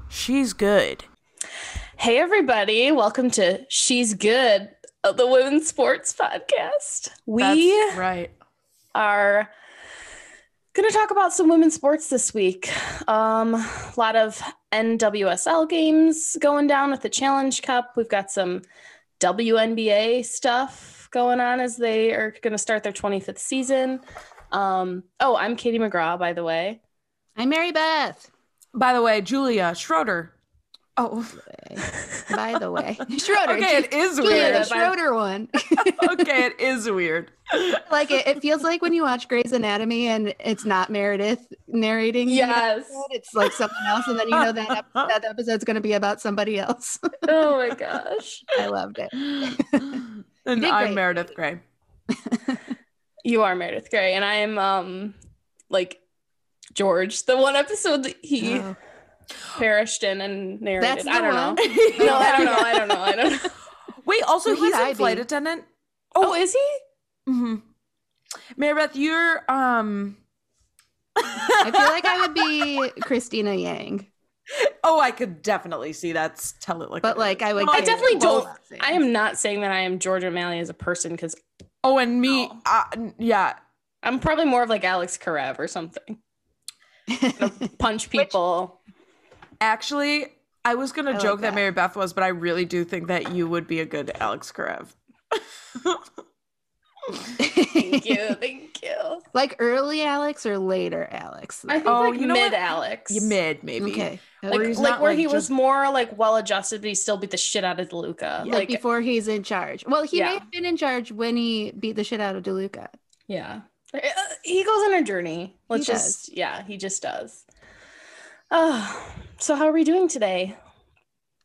She's good. Hey, everybody. Welcome to She's Good, the Women's Sports Podcast. That's right. Are going to talk about some women's sports this week. A lot of NWSL games going down with the Challenge Cup. We've got some WNBA stuff going on as they are going to start their 25th season. I'm Katie McGraw, by the way. I'm Mary Beth. By the way, Julia Schroeder. Oh, by the way, Schroeder. Okay, it is Julia, weird. the Schroeder one. Okay, it is weird. Like it feels like when you watch Grey's Anatomy and it's not Meredith narrating. Yes, it's like someone else, and then you know that episode's going to be about somebody else. Oh my gosh, I loved it. And I'm Meredith Grey. You are Meredith Grey, and I am like George, the one episode that he perished in and narrated. I don't know. No, I don't know. Wait, also he's a flight attendant. Oh, is he? Mm-hmm. Mary Beth, you're I feel like I would be Christina Yang. Oh, I could definitely see that. Tell it like. But like I would. I definitely don't. I am not saying that I am George O'Malley as a person because. Oh, and me, yeah. I'm probably more of like Alex Karev or something. Punch people. Actually, I was going to joke that Mary Beth was, but I really do think that you would be a good Alex Karev. Thank you. Like early Alex or later Alex? I think mid Alex. Mid, maybe. Okay. Where he was more like well-adjusted, but he still beat the shit out of DeLuca. Yeah, like before he's in charge. Well, he may have been in charge when he beat the shit out of DeLuca. Yeah. He goes on a journey. He just does. So how are we doing today?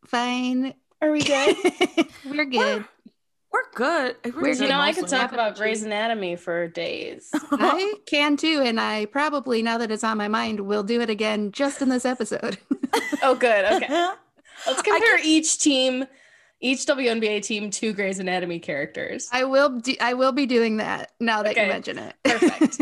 Fine. Are we good? We're good. We're good. I could talk about Grey's Anatomy for days. I can too, and I probably, now that it's on my mind, will do it again just in this episode. Oh, good. Okay. Let's compare each WNBA team to Grey's Anatomy characters. I will be doing that now that you mention it. Perfect.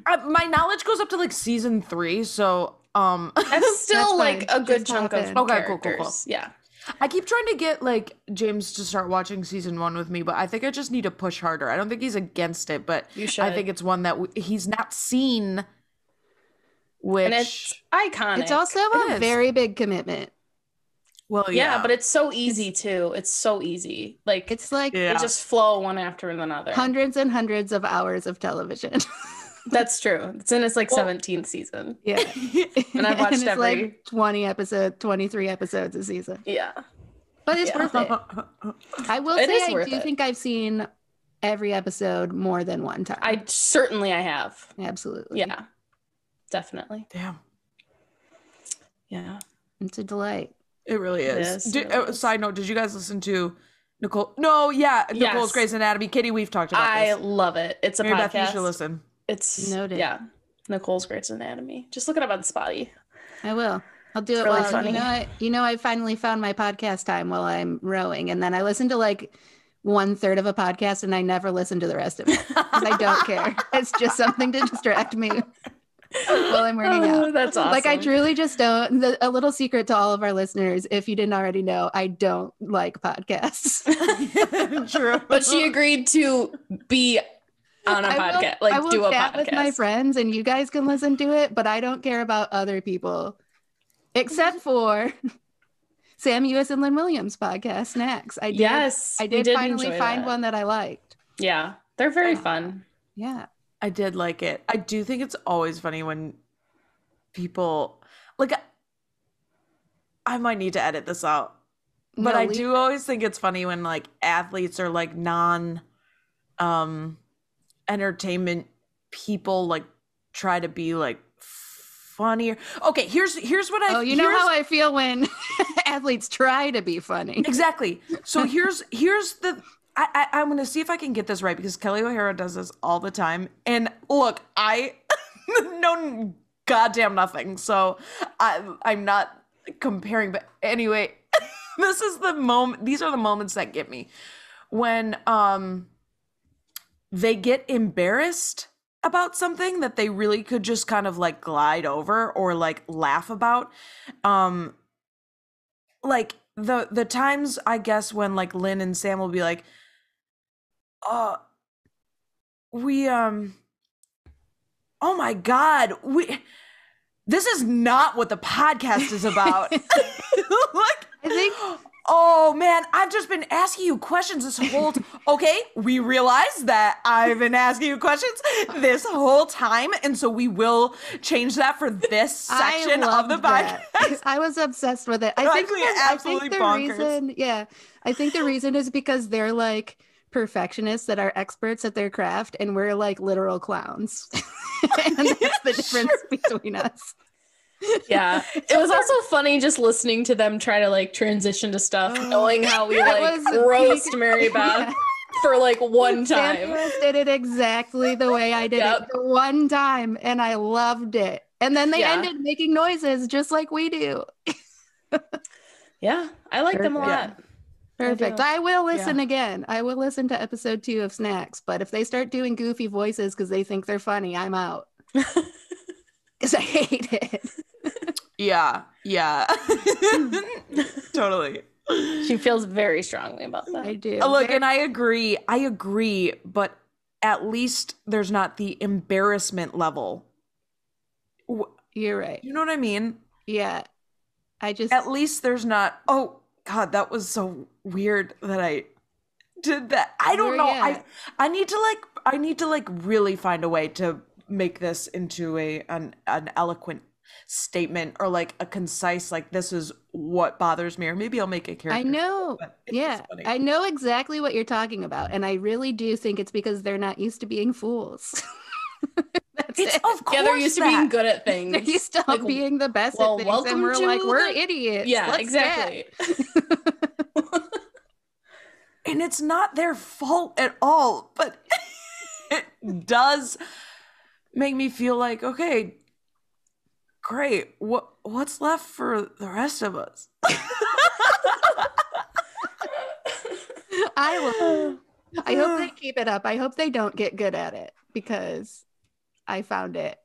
My knowledge goes up to like season 3, so that's still like a good chunk of characters. Cool. Yeah. I keep trying to get like James to start watching season 1 with me, but I think I just need to push harder. I don't think he's against it, but I think it's one that he's not seen. And it's iconic. It's also a very big commitment. Well, yeah, but it's so easy too. It's so easy. Like it's like they just flow one after another. Hundreds and hundreds of hours of television. That's true. It's in its 17th season. Yeah. And I've watched like 23 episodes a season. Yeah. But it's worth it. I will say I do think I've seen every episode more than one time. I have. Absolutely. Yeah. Definitely. Damn. Yeah. It's a delight. It really is. Side note, did you guys listen to Nicole? No, yeah. Nicole's Grey's Anatomy. Katie, we've talked about this. I love it. It's a Mary podcast. Beth, you should listen. It's noted. Yeah. Nicole's Grey's Anatomy. Just look it up on Spotty. I will. I'll do it really while funny. I finally found my podcast time while I'm rowing, and then I listen to like 1/3 of a podcast and I never listen to the rest of it because I don't care. It's just something to distract me while I'm working out. That's awesome. Like I truly just don't. A little secret to all of our listeners, if you didn't already know, I don't like podcasts. True. But she agreed to be on a podcast, I will do a chat podcast with my friends, and you guys can listen to it. But I don't care about other people, except for Sam Ewis and Lynn Williams podcast. Snacks. I did finally find one that I liked. Yeah, they're very fun. Yeah, I did like it. I do think it's always funny when people like. I might need to edit this out, but I do always think it's funny when like athletes or like entertainment people like try to be like funnier. Okay, here's what I know how I feel when athletes try to be funny. Exactly. So here's the I'm gonna see if I can get this right because Kelly O'Hara does this all the time. And look, I know goddamn nothing, so I'm not comparing. But anyway, this is the moment. These are the moments that get me when they get embarrassed about something that they really could just kind of like glide over or like laugh about. Like the times I guess when like Lynn and Sam will be like, we oh my God, this is not what the podcast is about. Like, I think oh man, I've just been asking you questions this whole okay, we realize that I've been asking you questions this whole time, and so we will change that for this section of the podcast. I was obsessed with it. It's I think actually because- absolutely I think the bonkers. reason, yeah, I think the reason is because they're like perfectionists that are experts at their craft, and we're like literal clowns. And that's the difference between us. Yeah. It was also funny just listening to them try to like transition to stuff, knowing how we That like was roast Mary Beth Yeah. for like one time. Sandra did it exactly the way I did Yep. it the one time, and I loved it. And then they Yeah. ended making noises just like we do. Yeah. I like them a Perfect. lot. Perfect. do. I will listen again. I will listen to episode 2 of Snacks, but if they start doing goofy voices because they think they're funny, I'm out. Because I hate it. Yeah. Totally. She feels very strongly about that. I do. Look, and I agree, but at least there's not the embarrassment level. You're right. You know what I mean? Yeah. I just At least there's not, oh God, that was so weird that I did that. I don't know. I need to like really find a way to make this into an eloquent statement or like a concise, like this is what bothers me, or maybe I'll make a character. I know. but it's Yeah. just funny. I know exactly what you're talking about. And I really do think it's because they're not used to being fools. That's It's it. of course Yeah, they're used to that. being good at things. They're used to Like, being the best well, at things. welcome And we're to like, we're the- idiots. Yeah, Let's exactly. And it's not their fault at all, but it does make me feel like, okay, great. What's left for the rest of us? I hope they keep it up. I hope they don't get good at it because I found it.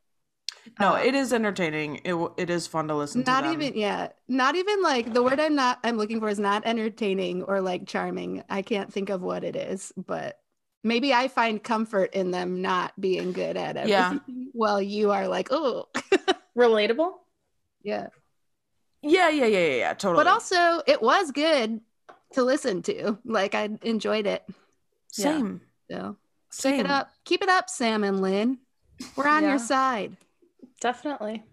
No, it is entertaining. It is fun to listen to Not them. not even like the word I'm looking for is not entertaining or like charming. I can't think of what it is, but maybe I find comfort in them not being good at everything. Yeah. Well, you are like, oh, Relatable? yeah. Yeah, totally. But also, it was good to listen to. Like, I enjoyed it. Same. So Same. keep it up. Keep it up, Sam and Lynn. We're on Yeah. your side. Definitely.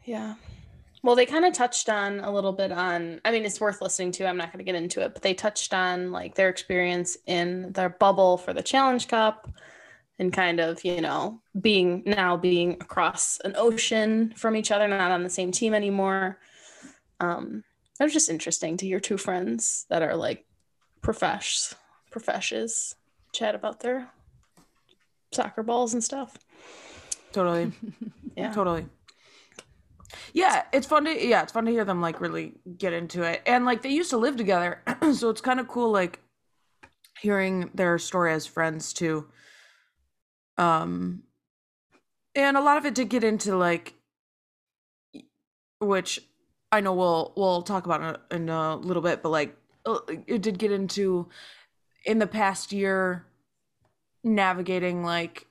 Yeah. Well, they kind of touched on a little bit on, I mean, it's worth listening to. I'm not going to get into it, but they touched on like their experience in their bubble for the Challenge Cup and kind of, you know, being across an ocean from each other, not on the same team anymore. It was just interesting to hear two friends that are like profeshes chat about their soccer balls and stuff. Totally. Yeah. Totally. Yeah, it's fun to hear them like really get into it. And like they used to live together. So it's kind of cool like hearing their story as friends too. And a lot of it did get into like, which I know we'll talk about in a little bit, but like it did get into in the past year navigating like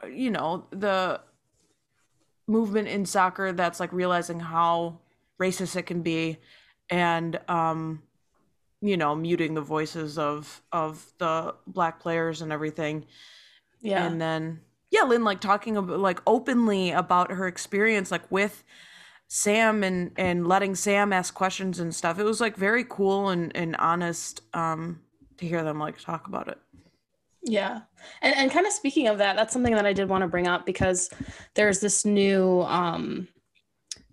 you know, the movement in soccer that's like realizing how racist it can be and you know, muting the voices of the Black players and everything. Yeah. And then Lynn like talking about like openly about her experience like with Sam and letting Sam ask questions and stuff. It was like very cool and honest to hear them like talk about it. Yeah. And kind of speaking of that, that's something that I did want to bring up because there's this new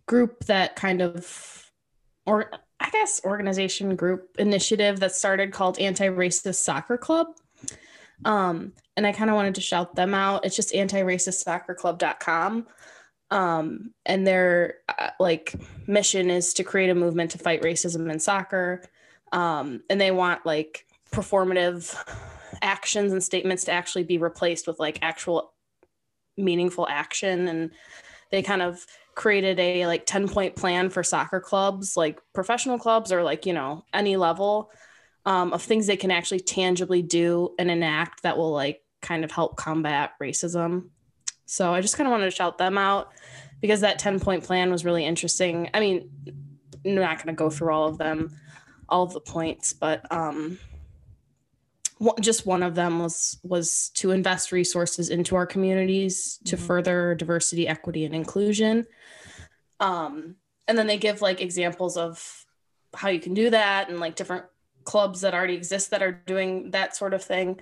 group that kind of, or I guess organization group initiative that started called Anti-Racist Soccer Club. And I kind of wanted to shout them out. It's just antiracist.soccerclub.com. And their like mission is to create a movement to fight racism in soccer. And they want like performative actions and statements to actually be replaced with like actual meaningful action. And they kind of created a like 10-point plan for soccer clubs, like professional clubs or like, you know, any level, of things they can actually tangibly do and enact that will like kind of help combat racism. So I just kind of wanted to shout them out because that 10-point plan was really interesting. I mean, I'm not going to go through all of them, all of the points, but just one of them was to invest resources into our communities to further diversity, equity, and inclusion. And then they give like examples of how you can do that and like different clubs that already exist that are doing that sort of thing,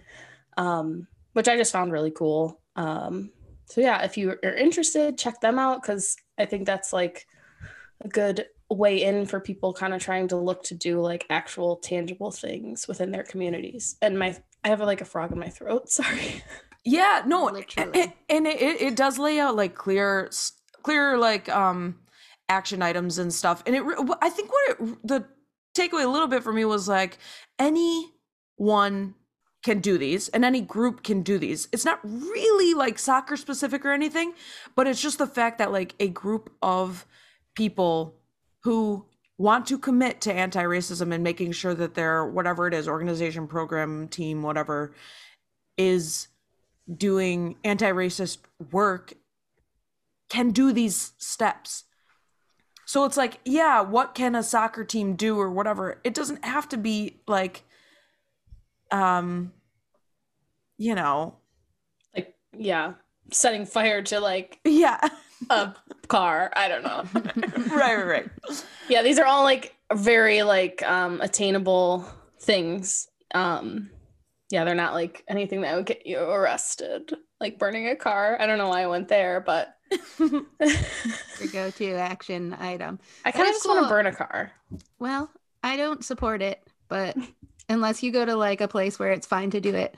which I just found really cool. So yeah, if you are interested, check them out because I think that's like a good way in for people kind of trying to look to do like actual tangible things within their communities. And I have like a frog in my throat. Sorry. Yeah, no, Literally. it does lay out like clear like action items and stuff. And I think the takeaway a little bit for me was like anyone can do these and any group can do these. It's not really like soccer specific or anything, but it's just the fact that like a group of people who want to commit to anti-racism and making sure that their whatever it is, organization, program, team, whatever, is doing anti-racist work can do these steps. So it's like, yeah, what can a soccer team do or whatever? It doesn't have to be like, you know, Like, yeah, setting fire to like yeah. a car. I don't know. right. Yeah, these are all like very like attainable things. Yeah, they're not like anything that would get you arrested, like burning a car. I don't know why I went there, but Your go-to action item. I kind of just want to burn a car. Well, I don't support it, but unless you go to like a place where it's fine to do it.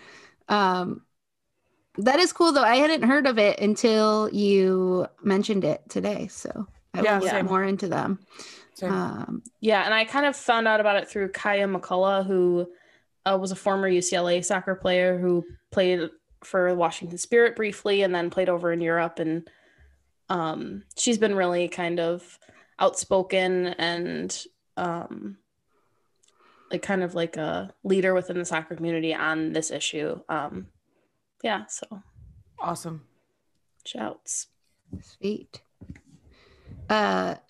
That is cool though. I hadn't heard of it until you mentioned it today. So I will look more into them. Yeah, and I kind of found out about it through Kaya McCullough, who was a former UCLA soccer player who played for Washington Spirit briefly and then played over in Europe. And she's been really kind of outspoken and like kind of like a leader within the soccer community on this issue. Yeah, so Awesome. Shouts. Sweet.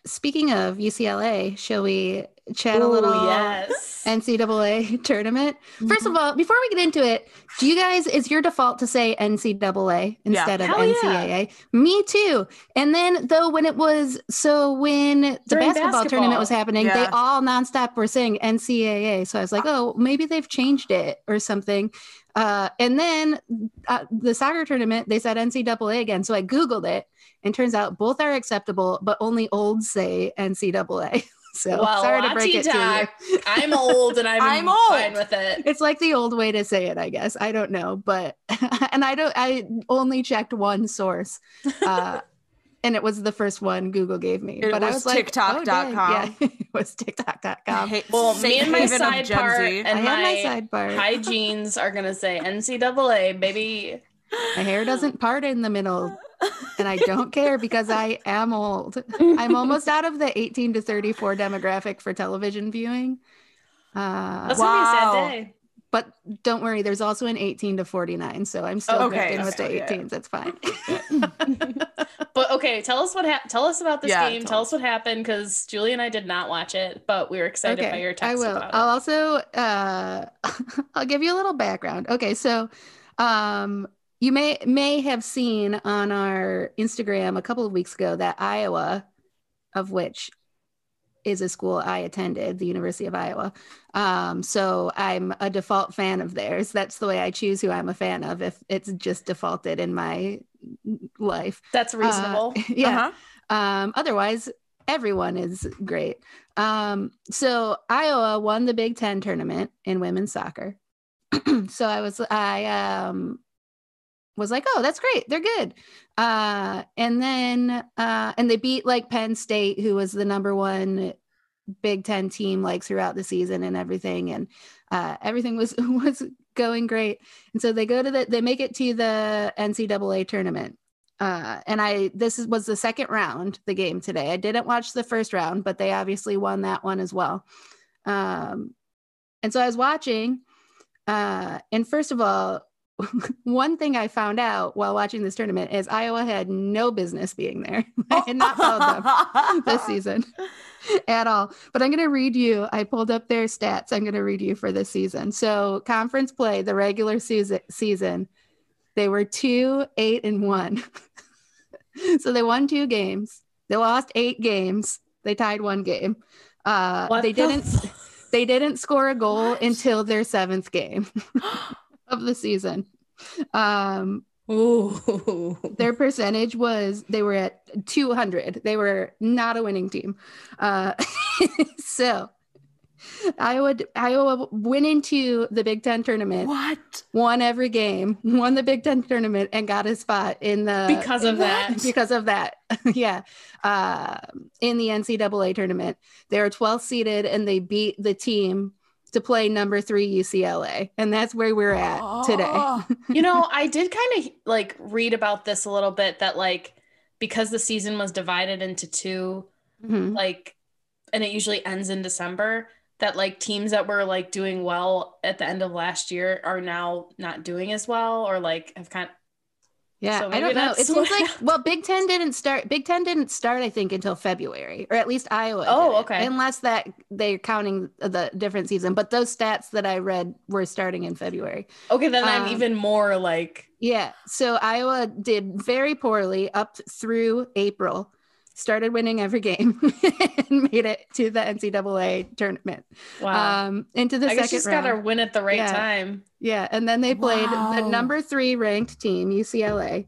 Speaking of UCLA, shall we chat a little yes. NCAA tournament? First of all, before we get into it, do you guys, is your default to say NCAA instead of Hell NCAA? yeah. Me too. And then though when the During basketball tournament was happening, they all nonstop were saying NCAA. So I was like, oh, maybe they've changed it or something. And then the soccer tournament, they said NCAA again. So I Googled it and turns out both are acceptable, but only olds say NCAA. So sorry to break it to you. I'm old and I'm old. Fine with it. It's like the old way to say it, I guess. I don't know, but and I only checked one source. And it was the first one Google gave me. But I was like, TikTok.com. Yeah, it was TikTok.com. Well, me and my side part and my side part. High jeans are going to say NCAA, baby. My hair doesn't part in the middle. And I don't care because I am old. I'm almost out of the 18 to 34 demographic for television viewing. That's going to be a sad day. But don't worry, there's also an 18 to 49. So I'm still in with the 18s. It's fine. But okay, tell us about this game. Tell us what happened because Julie and I did not watch it, but we were excited by your text. I will. About it. I'll also I'll give you a little background. Okay, so you may have seen on our Instagram a couple of weeks ago that Iowa, of which is a school I attended, the University of Iowa. So I'm a default fan of theirs. That's the way I choose who I'm a fan of, if it's just defaulted in my life. That's reasonable. Yeah. Otherwise, everyone is great. So Iowa won the Big Ten tournament in women's soccer. So I was like, oh, that's great. They're good. And then and they beat like Penn State, who was the number one Big Ten team like throughout the season and everything. And everything was going great. And so they make it to the NCAA tournament. And this was the second round, the game today. I didn't watch the first round, but they obviously won that one as well. And so I was watching, and first of all, one thing I found out while watching this tournament is Iowa had no business being there. I had not followed them this season at all. But I'm going to read you. I pulled up their stats. I'm going to read you for this season. So conference play, the regular season, they were 2-8-1. So they won 2 games. They lost 8 games. They tied 1 game. They didn't score a goal until their 7th game of the season. Their percentage they were at 200. They were not a winning team. So Iowa went into the Big Ten tournament. What? Won every game, won the Big Ten tournament, and got a spot in the because of that. Yeah. In the NCAA tournament. They were 12th seeded, and they beat the team to play number 3 UCLA. And that's where we're at today. I did kind of like read about this a little bit, that like, because the season was divided into 2, like, and it usually ends in December, that like teams that were like doing well at the end of last year are now not doing as well, or like have kind of. Yeah, so I don't know. It seems like, well, Big Ten didn't start, I think, until February, or at least Iowa. Oh, okay. Unless that they're counting the different season. But those stats that I read were starting in February. Okay, then I'm even more like. Yeah, so Iowa did very poorly up through April, started winning every game, and made it to the NCAA tournament. Wow. Into the second round. I guess just got to win at the right time. Yeah, and then they played the number 3 ranked team, UCLA.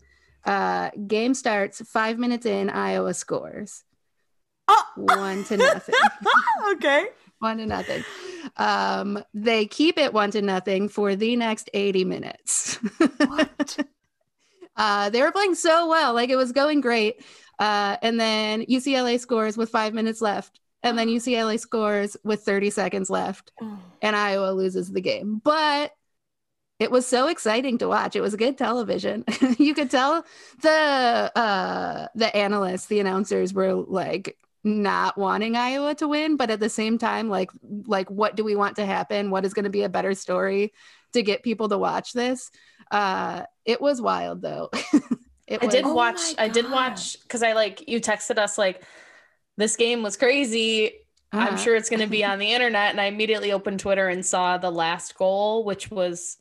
Game starts 5 minutes in, Iowa scores 1-0. Okay. 1-0. They keep it 1-0 for the next 80 minutes. What? They were playing so well, like it was going great. And then UCLA scores with 5 minutes left. And then UCLA scores with 30 seconds left. And Iowa loses the game. But it was so exciting to watch. It was good television. You could tell the analysts, the announcers were like not wanting Iowa to win, but at the same time, like what do we want to happen? What is going to be a better story to get people to watch this? It was wild though. I did watch because you texted us like, this game was crazy. I'm sure it's going to be on the internet. And I immediately opened Twitter and saw the last goal, which was,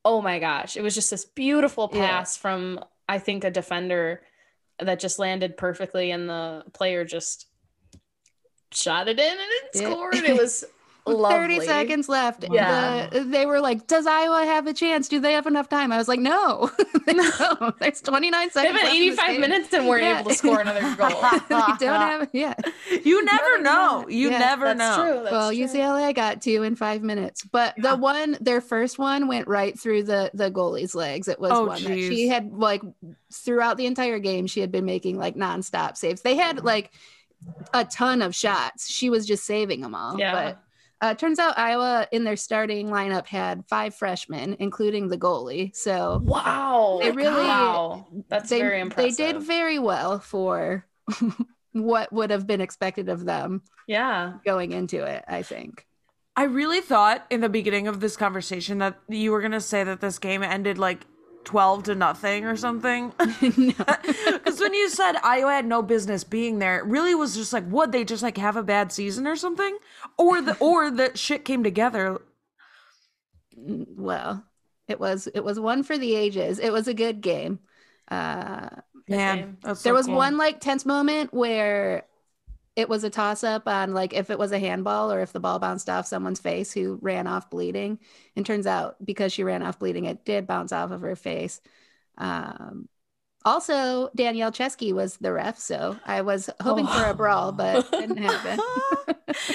oh my gosh, it was just this beautiful pass from, I think, a defender that just landed perfectly, and the player just shot it in and it scored. It was lovely. 30 seconds left. Yeah. They were like, does Iowa have a chance? Do they have enough time? I was like, no. No. There's 29 seconds. They have 85 minutes and we're able to score another goal. They don't have, You never know. You never know. True. That's true. UCLA got 2 in 5 minutes, but their first one went right through the goalie's legs. It was one that she had like throughout the entire game, she had been making like nonstop saves. They had like a ton of shots. She was just saving them all. Yeah. But turns out Iowa in their starting lineup had 5 freshmen, including the goalie. So that's very impressive. They did very well for what would have been expected of them. Yeah, going into it, I think. I really thought in the beginning of this conversation that you were gonna say that this game ended like 12-0 or something. Because when you said Iowa had no business being there, it really was just like, would they just like have a bad season or something? Or the shit came together. Well, it was one for the ages. It was a good game. Man, there was one like tense moment where it was a toss-up on like if it was a handball or if the ball bounced off someone's face who ran off bleeding. And turns out because she ran off bleeding, it did bounce off of her face. Also, Danielle Chesky was the ref, so I was hoping for a brawl, but didn't happen.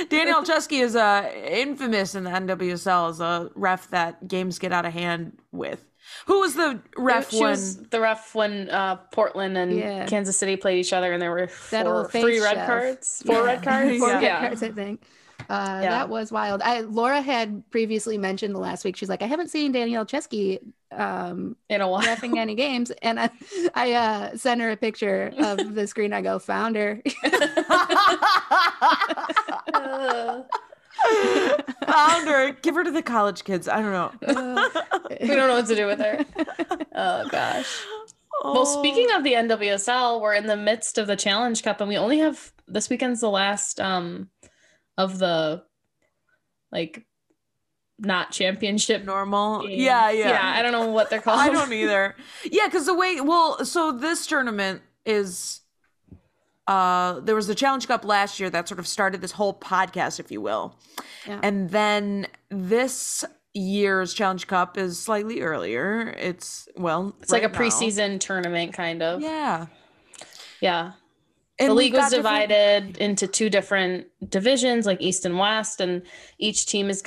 Danielle Chesky is infamous in the NWSL as a ref that games get out of hand with. Who was the ref She was the ref when Portland and Kansas City played each other, and there were three red cards. Four red cards? Four red cards, I think. That was wild. Laura had previously mentioned the last week, she's like, I haven't seen Danielle Chesky in a while reffing any games, and I sent her a picture of the screen. I go, found her. Found her. Give her to the college kids. I don't know. We don't know what to do with her. Oh gosh. Well, speaking of the NWSL, we're in the midst of the Challenge Cup, and we only have this weekend's the last of the not championship normal games. Yeah, I don't know what they're called. I don't either. Because so this tournament is there was the Challenge Cup last year that sort of started this whole podcast, if you will. And then this year's Challenge Cup is slightly earlier. It's like a preseason tournament kind of. Yeah. And the league was divided into two different divisions, like East and West, and each team is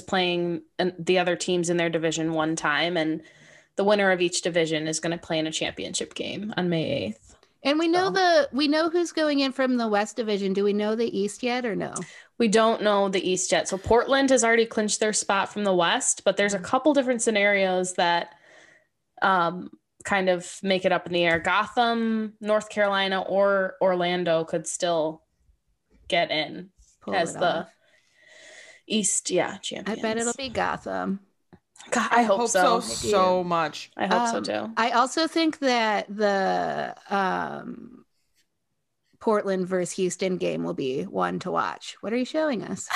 playing the other teams in their division one time, and the winner of each division is going to play in a championship game on May 8th. And we know who's going in from the West division. Do we know the East yet or no? We don't know the East yet. So Portland has already clinched their spot from the West, but there's a couple different scenarios that kind of make it up in the air. Gotham, North Carolina, or Orlando could still get in as the East champions. I bet it'll be Gotham. God, I hope so much. I hope so too. I also think that the Portland versus Houston game will be one to watch. What are you showing us?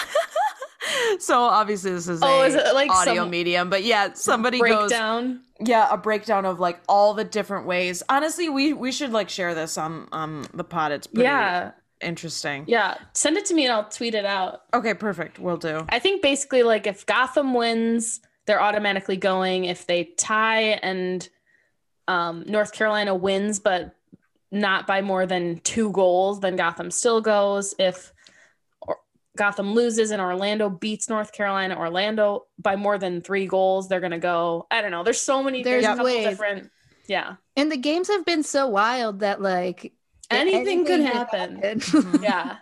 So obviously this is is it like audio medium, but somebody breakdown. A breakdown of like all the different ways. Honestly, we should like share this on the pod. It's pretty interesting. Yeah, send it to me and I'll tweet it out. Okay, perfect. Will do. I think basically like if Gotham wins, they're automatically going. If they tie and North Carolina wins, but not by more than 2 goals, then Gotham still goes. If Gotham loses and Orlando beats North Carolina, Orlando by more than 3 goals, they're going to go. I don't know. There's so many. There's a couple different. Yeah. And the games have been so wild that like anything could happen. Yeah.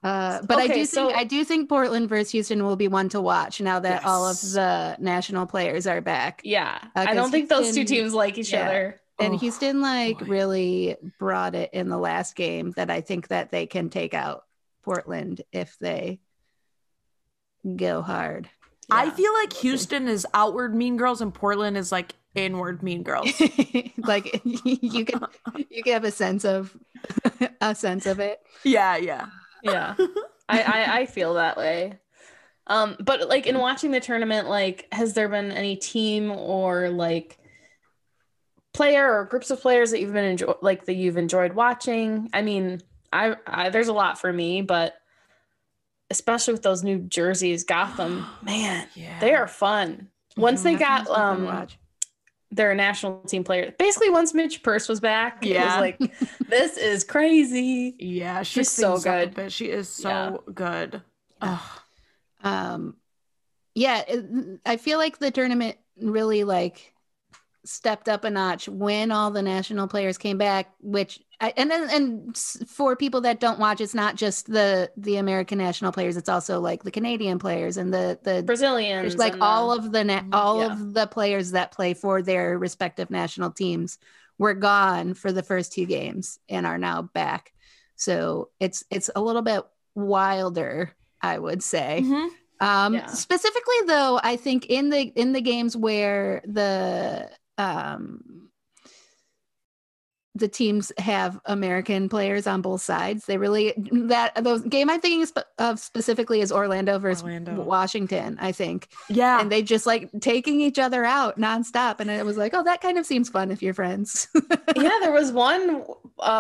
But I do think Portland versus Houston will be one to watch now that all of the national players are back. Yeah. I don't think those two teams like each other. And Houston really brought it in the last game that I think that they can take out Portland if they go hard. I feel like Houston is outward Mean Girls and Portland is like inward Mean Girls. Like you can have a sense of it. Yeah. I feel that way. But like in watching the tournament, like has there been any team or like player or groups of players that you've enjoyed watching? I mean, I there's a lot for me, but especially with those new jerseys, Gotham, man, they are fun. Once they got their national team player, basically once Mitch Purse was back, it was like, this is crazy. Yeah, she's so good. She is so good. I feel like the tournament really like stepped up a notch when all the national players came back, and for people that don't watch, it's not just the American national players, it's also like the Canadian players and the Brazilians, like all of the players that play for their respective national teams were gone for the first 2 games and are now back. So it's a little bit wilder, I would say. Specifically though, I think in the games where the teams have American players on both sides, they really those game I'm thinking of specifically is Orlando versus Washington, I think. Yeah. And they just like taking each other out nonstop. And it was like, oh, that kind of seems fun if you're friends. Yeah, there was one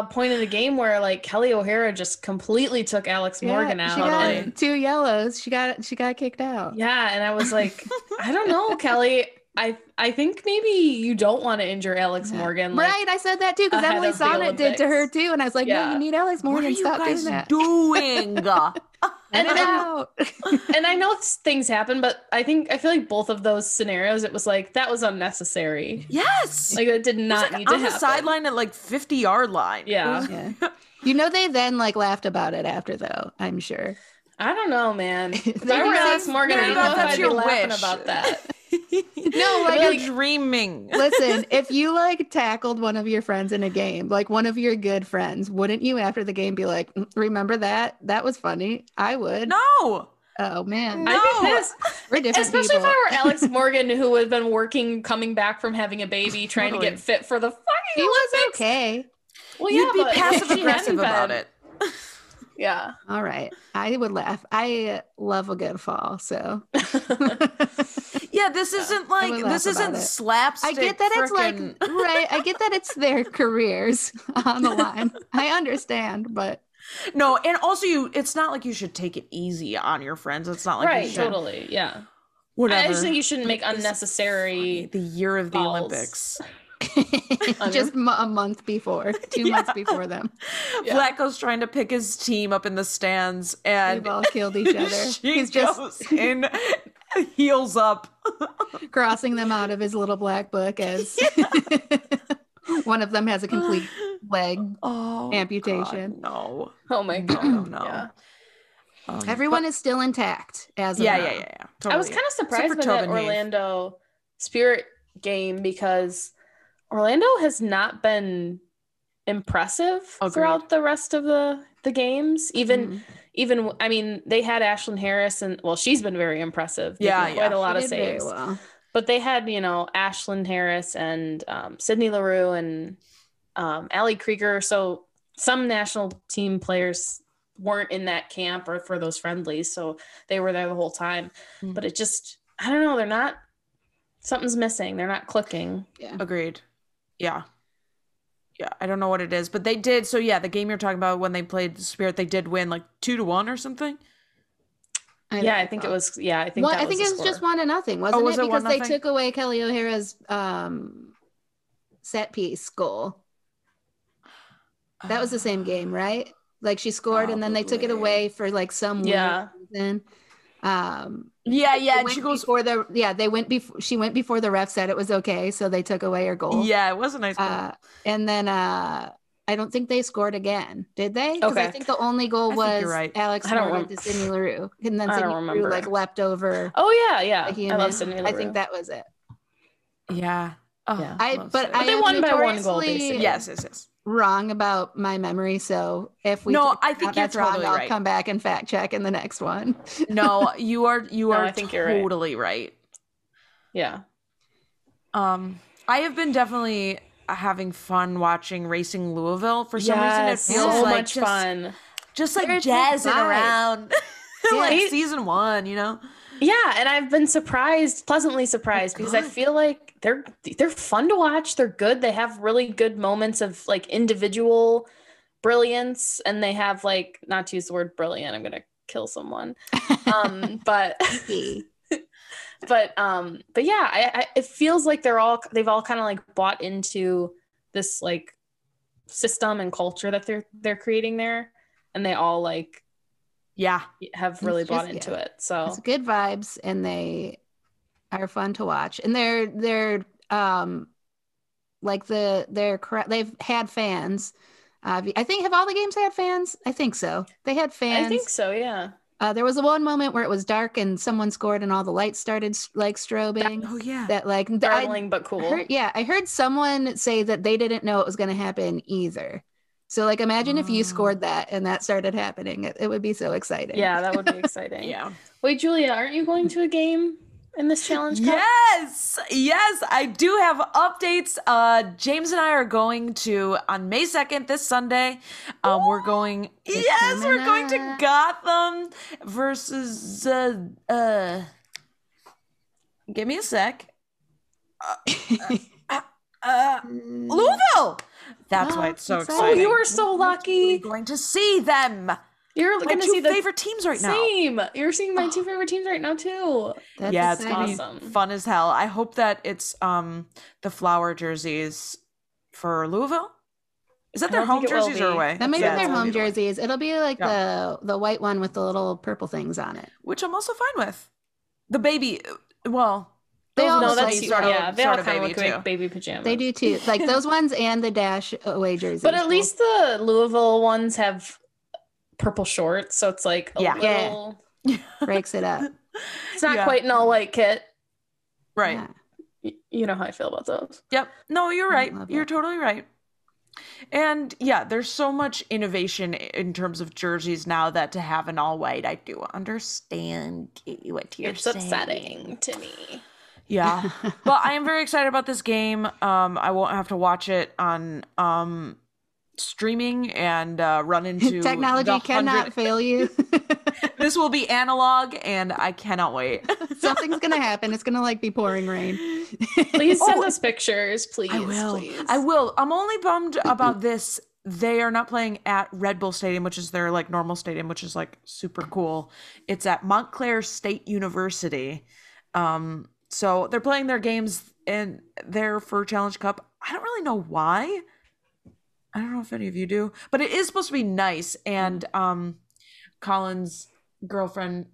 point in the game where like Kelly O'Hara just completely took Alex Morgan out. She got 2 yellows. She got kicked out. Yeah, and I was like, I don't know, Kelly. I think maybe you don't want to injure Alex Morgan. Like, right, I said that too because ahead Emily of the Sonnet did to her Olympics. too, and I was like, no, Yeah. you need Alex What are Morgan. you Stop guys doing that. doing? And Get then- out. And I know things happen, but I feel like both of those scenarios, it was like that was unnecessary. Yes. Like it did It was, not like, need to on the happen. sideline at like 50-yard line. Yeah. Yeah. You know, they then like laughed about it after, though, I'm sure. I don't know, man. If Maybe I were Alex that's- Morgan, I maybe don't know if that's I'd be your laughing wish. about that. No, like, You're dreaming. listen, if you like tackled one of your friends in a game, like one of your good friends, wouldn't you after the game be like, remember that? That was funny. I would. No. Oh, man. No. I'd be pissed. We're different Especially people. if I were Alex Morgan, who had been working, coming back from having a baby, trying to Totally. get fit for the fucking He was Olympics. okay. Well, You'd be but passive she aggressive hadn't about been. it. Yeah. All right. I would laugh. I love a good fall, so. Yeah, this isn't like would laugh this isn't about it. slapstick. I get that it's like, frickin- right. I get that it's their careers on the line. I understand, but No, and also it's not like you should take it easy on your friends. It's not like you Right, should, totally. Yeah. whatever. I just think you shouldn't make This is unnecessary. the year of the balls. Olympics. just a month before, 2 months before them, Yeah. Flacco's trying to pick his team up in the stands, and we've all killed each other. she He's just goes in heels up. crossing them out of his little black book as one of them has a complete leg Oh, amputation. God, no. Oh my god. No. Yeah. Everyone is still intact as of Yeah, now. yeah. Totally. I was kind of surprised for by that Tobin Heath. Orlando Spirit game because Orlando has not been impressive Agreed. throughout the rest of the games. Even I mean, they had Ashlyn Harris, and well, she's been very impressive. Yeah, Making quite a lot She of did very saves. well. But they had, Ashlyn Harris and Sydney LaRue and Allie Krieger. So some national team players weren't in that camp or for those friendlies. So they were there the whole time. Mm. But it just, I don't know. Something's missing. They're not clicking. Agreed. Yeah. Yeah, I don't know what it is, but they did. So yeah, the game you're talking about when they played the Spirit, they did win like 2-1 or something. I think it was. Yeah, I think Well, that I think was it the was just score. 1-0, wasn't was it? it Because they 1-0? took away Kelly O'Hara's set piece goal. That was the same game, right? Like she scored and then they took it Probably. away for like some weird reason. Yeah, They and she went goes. before they went before she went before the ref said it was okay, so they took away her goal. Yeah, it was a nice goal. And then I don't think they scored again, did they? Because I Okay. think the only goal I think was you're right. Alex I don't Morgan rem- to Sydney LaRue, and then I Sydney don't LaRue remember. like leapt over. Oh yeah. a I human. love Sydney I LaRue. think that was it. Yeah. Oh, Yeah. I love but Sid. I they am won by one goal, notoriously basically. Yes. wrong about my memory. So if we No, take I it think out, you're that's wrong. totally I'll right. come back and fact check in the next one. No, you are I think you're right. totally right. Yeah. I have been definitely having fun watching Racing Louisville. For some reason, it feels so like much fun. just like There's jazzing that vibe. around, like Yeah. season 1. Yeah, and I've been pleasantly surprised because I good. feel like they're fun to watch. They're good. They have really good moments of like individual brilliance, and they have like, not to use the word brilliant, I'm gonna kill someone. But yeah, it feels like they've all kind of like bought into this like system and culture that they're creating there, and they all like Yeah, have really It's bought just- into it. So It's good vibes, and they are fun to watch. And they're like they've had fans. I think have all the games had fans? I think so. They had fans. I think so. Yeah. There was one moment where it was dark and someone scored and all the lights started like strobing. oh yeah. That like Startling but cool. I heard someone say that they didn't know it was going to happen either. So like imagine if you scored that and that started happening. It would be so exciting. Yeah, that would be exciting. Yeah. Wait, Julia, aren't you going to a game in this challenge cup? Yes, I do have updates. James and I are going to on May 2nd this Sunday. We're going we're going to Gotham versus give me a sec. Louisville. That's why it's so exciting. exciting. Oh, you are so lucky. We're going to see them. You're My going to two see the favorite teams right now. same. You're seeing my two favorite teams right now too. That's Yeah, it's exciting. gonna be Awesome. fun as hell. I hope that it's the flower jerseys for Louisville. Is that I their don't home think it will jerseys or be. away? That might Yeah, be it's their gonna home be the away. jerseys. It'll be like Yeah. the white one with the little purple things on it. Which I'm also fine with. The baby, well, They those all look look like like- sort of, yeah, they sort all of kind of baby look too. like baby pajamas. They do too. Like those ones and the Dash away jerseys. But at least the Louisville ones have purple shorts, so it's like a Yeah. little. breaks it up. It's not Yeah. quite an all white kit. Right. Yeah. You know how I feel about those. Yep. No, you're right. love You're it. totally right. And yeah, there's so much innovation in terms of jerseys now that to have an all white, I do understand what you're It's saying. upsetting to me. Yeah. Well, I am very excited about this game. I won't have to watch it on streaming and run into Technology the cannot 100 fail you. This will be analog, and I cannot wait. Something's gonna happen. It's gonna like be pouring rain. Please send Oh, us pictures, please. I will. Please. I will. I'm only bummed about this. They are not playing at Red Bull Stadium, which is their like normal stadium, which is like super cool. It's at Montclair State University. So they're playing their games in there for Challenge Cup. I don't really know why. I don't know if any of you do, but it is supposed to be nice. And Colin's girlfriend.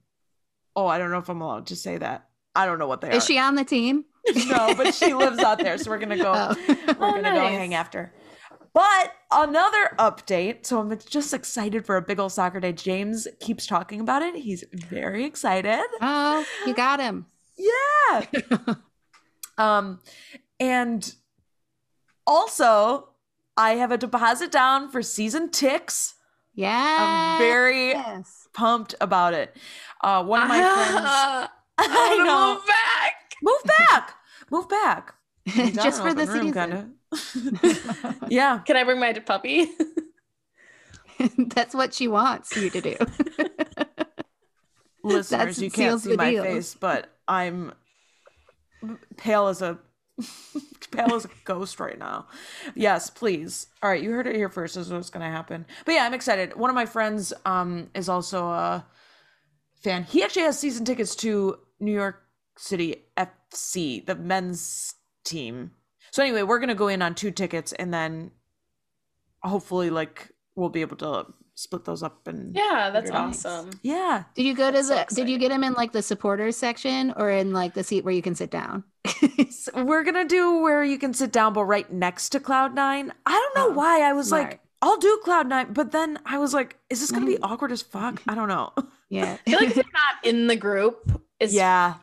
Oh, I don't know if I'm allowed to say that. I don't know what they are. Is she on the team? No, but she lives out there, so we're gonna go. Oh. We're gonna go nice. hang after. But another update. So I'm just excited for a big old soccer day. James keeps talking about it. He's very excited. Oh, you got him. Yeah. And also I have a deposit down for season ticks. Yeah. I'm very Yes. pumped about it. One of my friends. I know. Move back. Move back. Just for the season. Kinda. Yeah. Can I bring my puppy? That's what she wants you to do. Listeners, That you can't seals see the my deal. face, but I'm pale as a ghost right now. Yes, please. All right, you heard it here first. This is what's gonna happen. But yeah, I'm excited. One of my friends is also a fan. He actually has season tickets to New York City FC, the men's team. So anyway, we're gonna go in on 2 tickets, and then hopefully, like, we'll be able to split those up. And Yeah, that's figure it out. awesome. Yeah. Did you go to That's so did you exciting. get him in like the supporters section or in like the seat where you can sit down? So we're gonna do where you can sit down, but right next to Cloud9. I don't know Oh, why. I was smart. like, I'll do Cloud9, but then I was like, is this gonna be awkward as fuck? I don't know. Yeah. I feel like if you're not in the group, it's Yeah,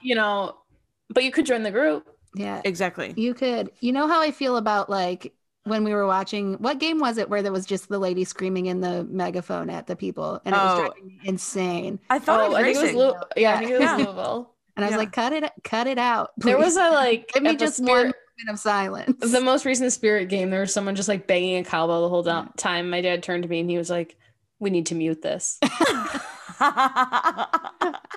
but you could join the group. Yeah. exactly. You could. You know how I feel about like when we were watching, what game was it where there was just the lady screaming in the megaphone at the people and it was Oh. driving me insane. I thought it was I think it was racing. I think it was Yeah. Louisville. And I was Yeah. like, cut it out. There please. was a like give me at the just one Spirit, moment of silence. the most recent Spirit game. There was someone just like banging a cowbell the whole time. My dad turned to me and he was like, "We need to mute this."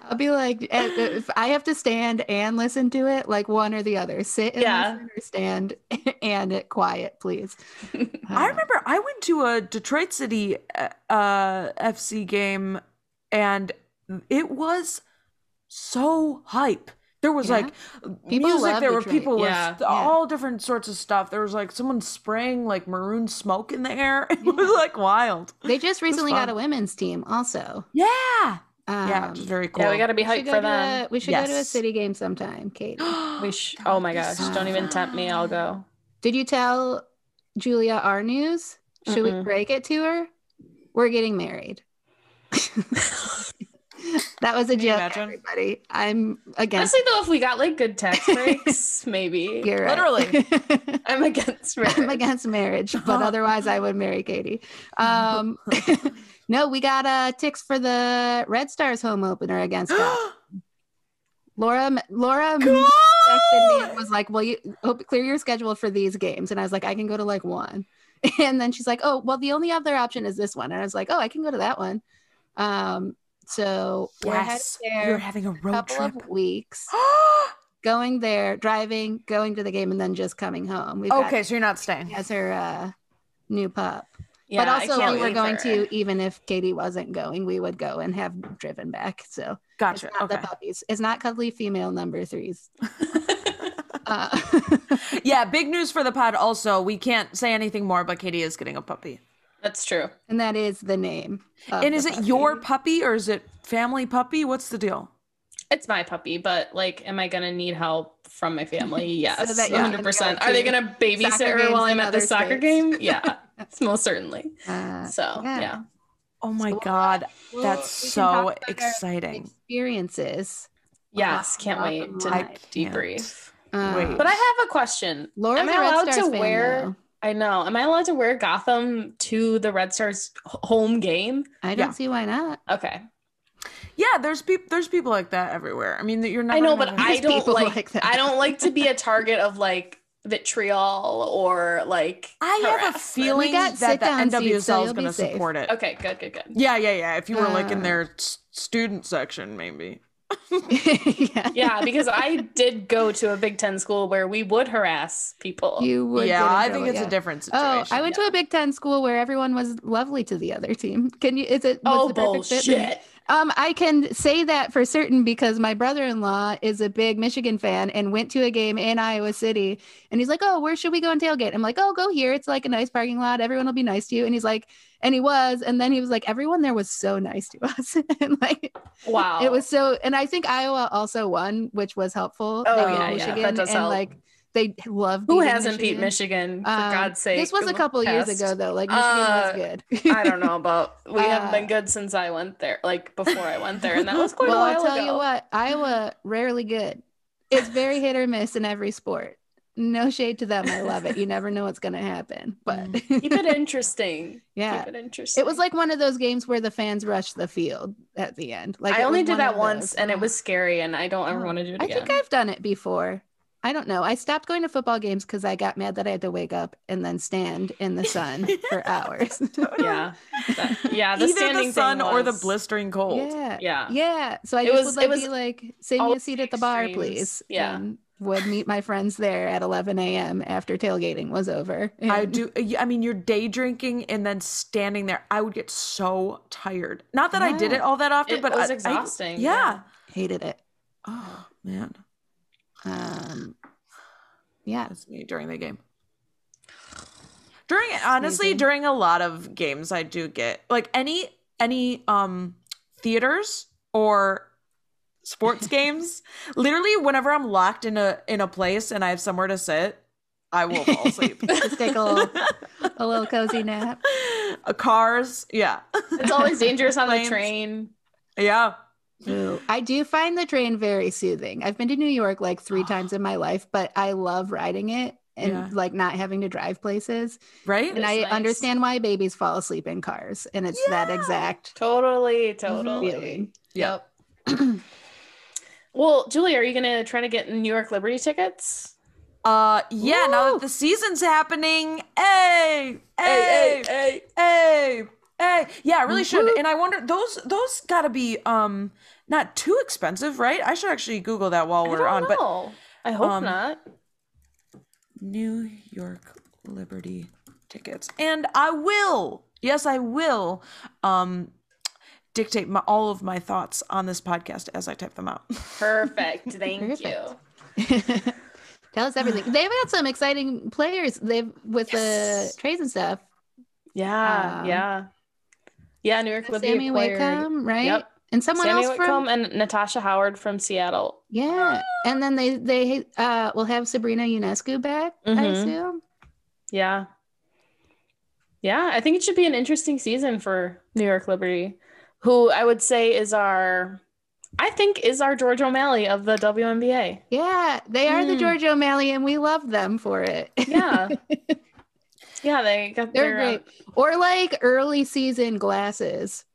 I'll be like, if I have to stand and listen to it, like one or the other, sit and Yeah. listen or stand and quiet, please. I remember I went to a Detroit City FC game, and it was so hype. There was Yeah. like People music. love There were Detroit. people with Yeah. all different sorts of stuff. There was like someone spraying like maroon smoke in the air. It was like wild. They just recently got fun. a women's team, also. Yeah, yeah, it was very cool. Yeah, we got to be We should hyped go for to them. we should go to a Yes. city game sometime, Kate. Oh my gosh! Don't even tempt me. I'll go. Did you tell Julia our news? Should we Mm-mm. break it to her? We're getting married. That was a Can you joke, imagine? everybody. I'm against. Honestly, though, if we got like good tax breaks, maybe. You're right. Literally. I'm against marriage. I'm against marriage, but otherwise I would marry Katie. No, we got ticks for the Red Stars home opener against us. Laura texted me and was like, well, you clear your schedule for these games. And I was like, I can go to like one. And then she's like, oh, well, the only other option is this one. And I was like, oh, I can go to that one. So we're headed Yes, there you're having a a road couple trip. of weeks, going there, driving, going to the game, and then just coming home. We've got Okay, so you're not staying. as her new pup. Yeah, but I also can't we were leave going her. to, even if Katie wasn't going, we would go and have driven back. So Gotcha. it's not Okay. the puppies. It's not cuddly female number threes. Uh, Yeah, big news for the pod also. We can't say anything more, but Katie is getting a puppy. That's true. and that is the name. And is it your puppy or is it family puppy? What's the deal? It's my puppy, but like, am I gonna need help from my family? Yes, that you're gonna 100%. go Are they to gonna babysit soccer her games while I'm in at the other soccer states? game? Yeah, most certainly. So yeah. yeah. Oh my So God. we That's can talk so about our exciting. experiences. Yes, can't Off wait and to live. debrief. Wait. But I have a question. Laura's Am I a Red allowed Stars to fan, wear? though. I know. Am I allowed to wear Gotham to the Red Stars home game? I don't Yeah. see why not. Okay. Yeah, there's people like that everywhere. I mean, you're never I know, gonna but have- I don't people like. like that. I don't like to be a target of like vitriol or like. I have a harassment. feeling We got that the sit-down seats, so NWSL is you'll going be to safe. support it. Okay, good. Yeah. If you were like in Uh, their student section, maybe. Yeah. Yeah, because I did go to a Big Ten school where we would harass people. You would. Yeah, get in I trouble, think it's yeah. a different Oh, situation. I went to a Big Ten school where everyone was lovely to the other team. Can you? Is it? Was Oh, the perfect fit? bullshit. I can say that for certain because my brother-in-law is a big Michigan fan and went to a game in Iowa City. And he's like, "Oh, where should we go and tailgate?" I'm like, "Oh, go here. It's like a nice parking lot. Everyone will be nice to you." And he's like, and he was. And then he was like, everyone there was so nice to us. And like, Wow. it was so. And I think Iowa also won, which was helpful. Oh, They beat yeah, Michigan, that does and help. like they love. Who beating hasn't beat Michigan, for God's sake? This was a couple years ago, though. Like Michigan was good. I don't know about. We haven't been good since I went there. Like before I went there, and that was quite Well, a while I'll tell ago. you what, Iowa rarely good. It's very hit or miss in every sport. No shade to them. I love it. You never know what's going to happen, but Keep it interesting. Yeah. Keep it interesting. it was like one of those games where the fans rushed the field at the end. Like I it only was did one that of once, those. and it was scary, and I don't ever want to do it I again. think I've done it before. I don't know. I stopped going to football games because I got mad that I had to wake up and then stand in the sun for hours. Yeah, the Either standing the sun thing or the was- blistering cold. Yeah. So I It just was- would like it was be like, save me all a seat at the bar, extremes. please. Yeah. And would meet my friends there at 11 a.m. after tailgating was over. I And- do. I mean, you're day drinking and then standing there. I would get so tired. Not that I did it all that often, It but was I- exhausting. yeah. Hated it. Oh man, Yeah. that's me during the game. Honestly, amazing. during a lot of games, I do get like any theaters or sports games. Literally, whenever I'm locked in a place and I have somewhere to sit, I will fall asleep. Just take a little cozy nap. Cars, yeah, It's always dangerous on the Planes. train. yeah. Ooh, I do find the train very soothing. I've been to New York like 3 times in my life, but I love riding it and Yeah. like not having to drive places. Right? And It's I nice. understand why babies fall asleep in cars. And it's that exact Totally. feeling. Yep. Well, Julie, are you gonna try to get New York Liberty tickets? Yeah, now Woo! that the season's happening, hey. Yeah, I really should. And I wonder those gotta be not too expensive, right? I should actually Google that while I we're don't on. But know. I hope not. New York Liberty tickets. And I will, yes, I will dictate all of my thoughts on this podcast as I type them out. Perfect. Thank you. Tell us everything. They've had some exciting players. They've with the trades and stuff. Yeah. New York Liberty Sammy acquired. Whitcomb, right? Yep. And someone Sammy else Whitcomb from and Natasha Howard from Seattle. yeah. And then they will have Sabrina Ionescu back, I Mhm. assume. Yeah. I think it should be an interesting season for New York Liberty, who I would say is our George O'Malley of the WNBA. Yeah, they are the George O'Malley, and we love them for it. Yeah. They got They're great. Or like early season Glasses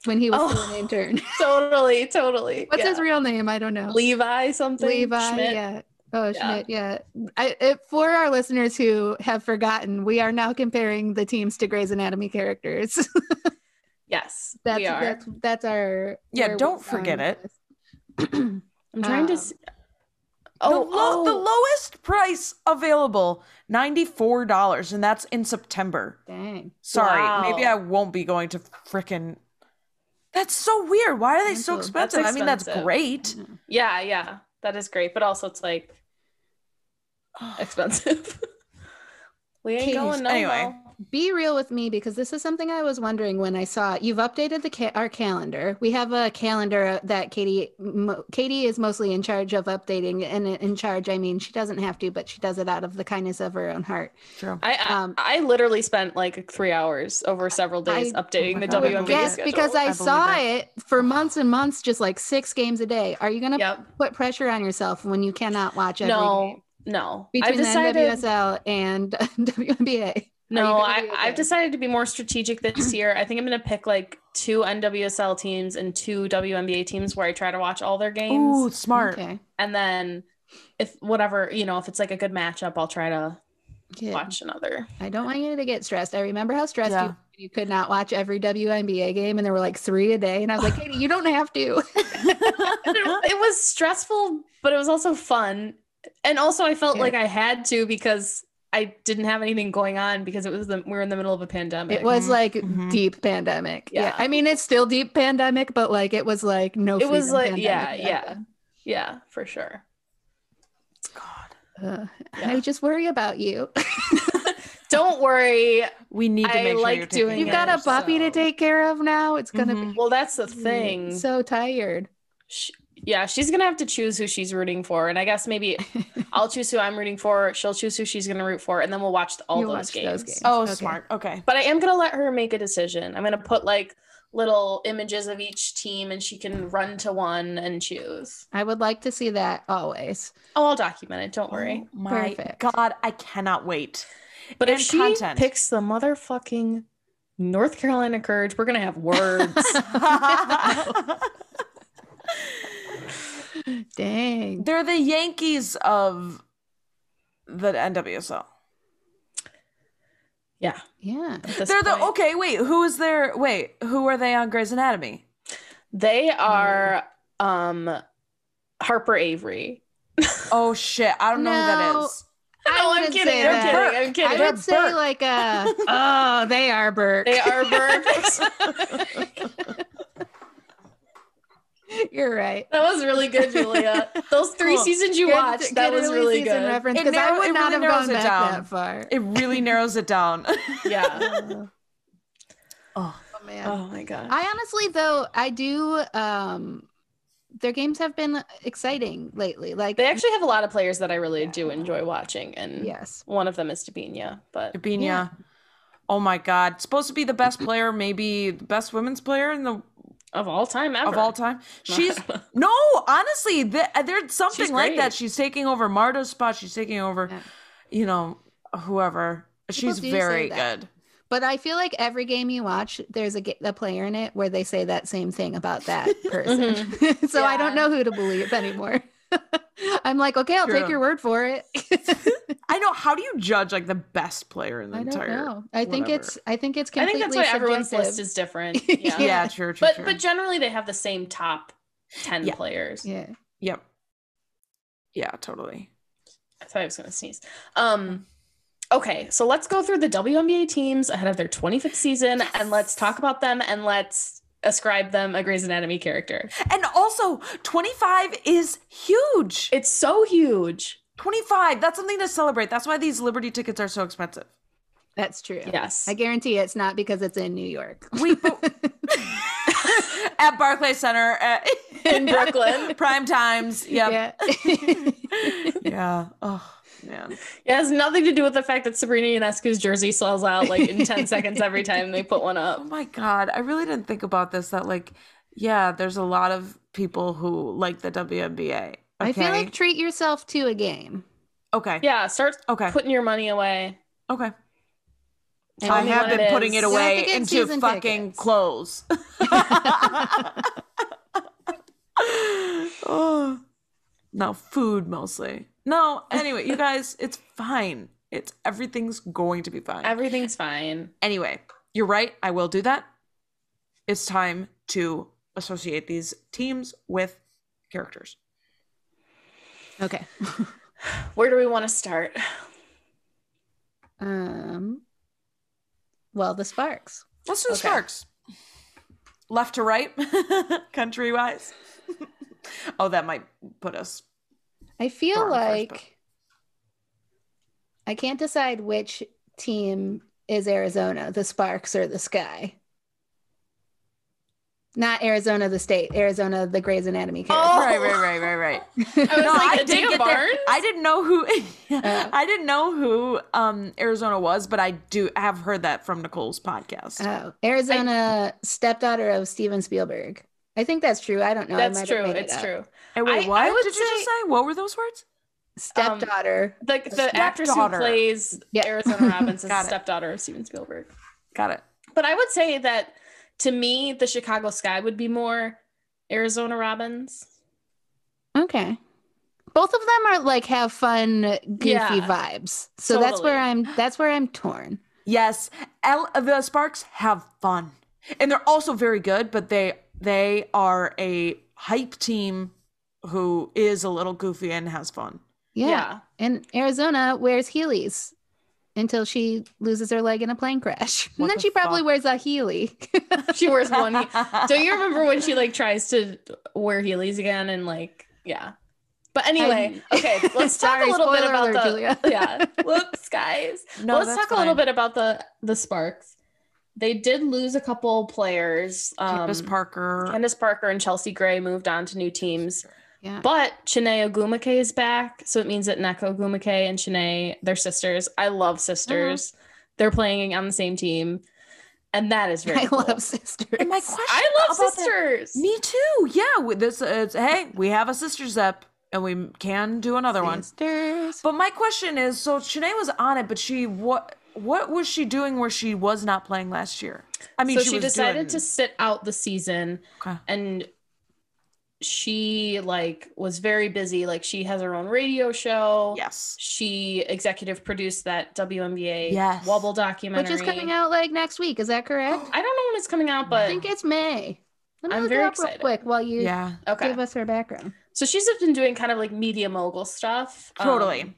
when he was still an intern. Totally. What's his real name? I don't know. Levi something? Levi, Schmidt? yeah. Oh, Schmidt, yeah. For our listeners who have forgotten, we are now comparing the teams to Grey's Anatomy characters. Yes, that's, we are. That's our. Yeah, where don't we're forget going it. with this. I'm trying to see. The lowest price available, $94, and that's in September. Dang. Sorry, maybe I won't be going to frickin'. That's so weird. Why are they so expensive? I mean, that's great. Yeah, that is great, but also it's like expensive. We ain't going anyway. Be real with me, because this is something I was wondering when I saw you've updated our calendar. We have a calendar that Katie is mostly in charge of updating, and in charge, I mean, she doesn't have to, but she does it out of the kindness of her own heart. True. I literally spent like 3 hours over several days updating the WNBA yes, schedule. because I saw it for months and months, just like 6 games a day. Are you going to put pressure on yourself when you cannot watch every game? No. Between the NWSL and WNBA. No, I've decided to be more strategic this year. I think I'm going to pick like 2 NWSL teams and 2 WNBA teams where I try to watch all their games. Ooh, smart. Okay. And then if it's like a good matchup, I'll try to watch another. I don't want you to get stressed. I remember how stressed you could not watch every WNBA game, and there were like 3 a day. And I was like, Katie, you don't have to. It was stressful, but it was also fun. And also I felt like I had to, because I didn't have anything going on, because we were in the middle of a pandemic. It was like deep pandemic. Yeah. I mean, it's still deep pandemic, but like it was like no. It was like yeah, for sure. God, I just worry about you. Don't worry. We need to make sure you're doing. You've got a puppy to take care of now. It's gonna be. Well, that's the thing. So tired. She's gonna have to choose who she's rooting for, and I guess maybe I'll choose who I'm rooting for. She'll choose who she's gonna root for, and then we'll watch all those games. Oh, okay. Smart. Okay. But I am gonna let her make a decision. I'm gonna put like little images of each team, and she can run to one and choose. I would like to see that always. Oh, I'll document it. Don't worry. Oh, my God, I cannot wait. But if she picks the motherfucking North Carolina Courage, we're gonna have words. Dang. They're the Yankees of the NWSL. Yeah. They're okay, wait, who are they on Grey's Anatomy? They are Harper Avery. Oh shit, I don't know who that is. I'm kidding. I'm kidding. I would say like they are Burke. They are Burke. You're right. That was really good, Julia. Those 3 seasons you watched, that was really good. Reference, because I would not have gone back that far. It really narrows it down. Yeah. Oh man. Oh my God. I honestly, though, I do. Their games have been exciting lately. Like they actually have a lot of players that I really do enjoy watching, and one of them is Dabinia. Oh my God, supposed to be the best player, maybe the best women's player of all time ever. Of all time. She's no, honestly, there's something like that. She's taking over Marta's spot. She's taking over, whoever. She's very good. But I feel like every game you watch, there's a player in it where they say that same thing about that person. So I don't know who to believe anymore. I'm like, okay, I'll take your word for it. I know. How do you judge like the best player in the entire? I don't know. I think it's completely I think that's why everyone's list is different. Yeah, yeah, true. But generally they have the same top 10 players. Yeah. Yep. Yeah, totally. I thought I was gonna sneeze. Okay, so let's go through the WNBA teams ahead of their 25th season, and let's talk about them, and let's ascribe them a Grey's Anatomy character. And also, 25 is huge. It's so huge. 25, that's something to celebrate. That's why these Liberty tickets are so expensive. That's true. Yes. I guarantee it's not because it's in New York. At Barclays Center in Brooklyn. Prime times. Yep. Yeah. Oh. Man. It has nothing to do with the fact that Sabrina Ionescu's jersey sells out like in 10 seconds every time they put one up. Oh my God. I really didn't think about this, that like, there's a lot of people who like the WNBA. Okay? I feel like treat yourself to a game. Okay. Yeah, start putting your money away. Okay. I have been putting it away into fucking clothes. Oh. No, food mostly. No, anyway, you guys, it's fine. Everything's going to be fine. Everything's fine. Anyway, you're right. I will do that. It's time to associate these teams with characters. Okay. Where do we want to start? Well, the Sparks. Let's do Okay. Sparks. Left to right, country-wise. Oh, that might put us. I feel Darn first, like I can't decide which team is Arizona, the Sparks or the Sky. Not Arizona, the state. Arizona, the Grey's Anatomy character. Oh. Right. I was like, Adega Barnes? I didn't know who. I didn't know who Arizona was, but I do have heard that from Nicole's podcast. Oh, Arizona, stepdaughter of Steven Spielberg. I think that's true. I don't know. That's true. It's true. Hey, wait, what did you just say? What were those words? Stepdaughter. The actress who plays Arizona Robbins is the stepdaughter of Steven Spielberg. Got it. But I would say that to me, the Chicago Sky would be more Arizona Robbins. Okay. Both of them are like have fun, goofy vibes. So totally. that's where I'm torn. Yes, the Sparks have fun, and they're also very good. But they are a hype team who is a little goofy and has fun. Yeah. And Arizona wears Heelys until she loses her leg in a plane crash. And then she probably wears a Heely. She wears one. Don't you remember when she like tries to wear Heelys again and like, yeah. But anyway, okay, let's talk a little bit about Julia. Yeah. Whoops, guys. No, let's talk a little bit about the Sparks. They did lose a couple players. Candace Parker and Chelsea Gray moved on to new teams. Yeah. But Chiney Ogumake is back, so it means that Neko Ogumake and Chiney, they're sisters. I love sisters. They're playing on the same team, and that is very cool. I love sisters. And my question I love sisters. Me too. Yeah, hey, we have a sisters ep, and we can do another one. But my question is, so Chiney was on it, but what was she doing where she was not playing last year? I mean, so she decided to sit out the season, and she like was very busy. Like she has her own radio show. Yes. She executive produced that WNBA Wobble documentary, which is coming out like next week. Is that correct? I don't know when it's coming out, but I think it's May. Let me I'm look very it up excited. real quick while you give us her background. So she's been doing kind of like media mogul stuff. Totally.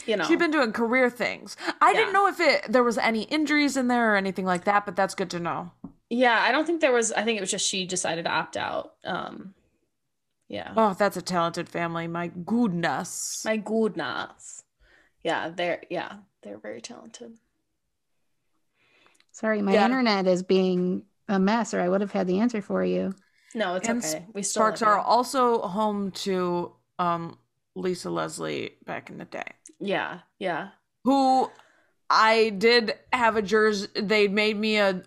She's been doing career things. I didn't know if there was any injuries in there or anything like that, but that's good to know. Yeah, I don't think there was. I think it was just she decided to opt out. Yeah. Oh, that's a talented family. My goodness. Yeah, they're very talented. Sorry, my internet is being a mess, or I would have had the answer for you. No, it's okay. We still Sparks are also home to Lisa Leslie back in the day. Yeah. Who I did have a jersey. They made me a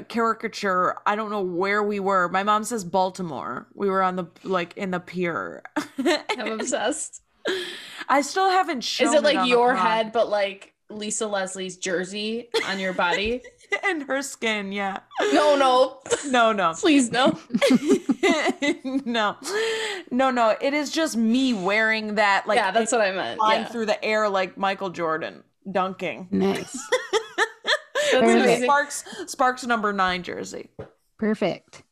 caricature. I don't know where we were. My mom says Baltimore. We were on in the pier. I'm obsessed. I still haven't shown. Is it like your head, but like Lisa Leslie's jersey on your body? And her skin, yeah. No. Please, no. No. It is just me wearing that. Like, yeah, that's what I meant. Flying through the air like Michael Jordan dunking. Nice. That's amazing. Sparks number 9 jersey. Perfect.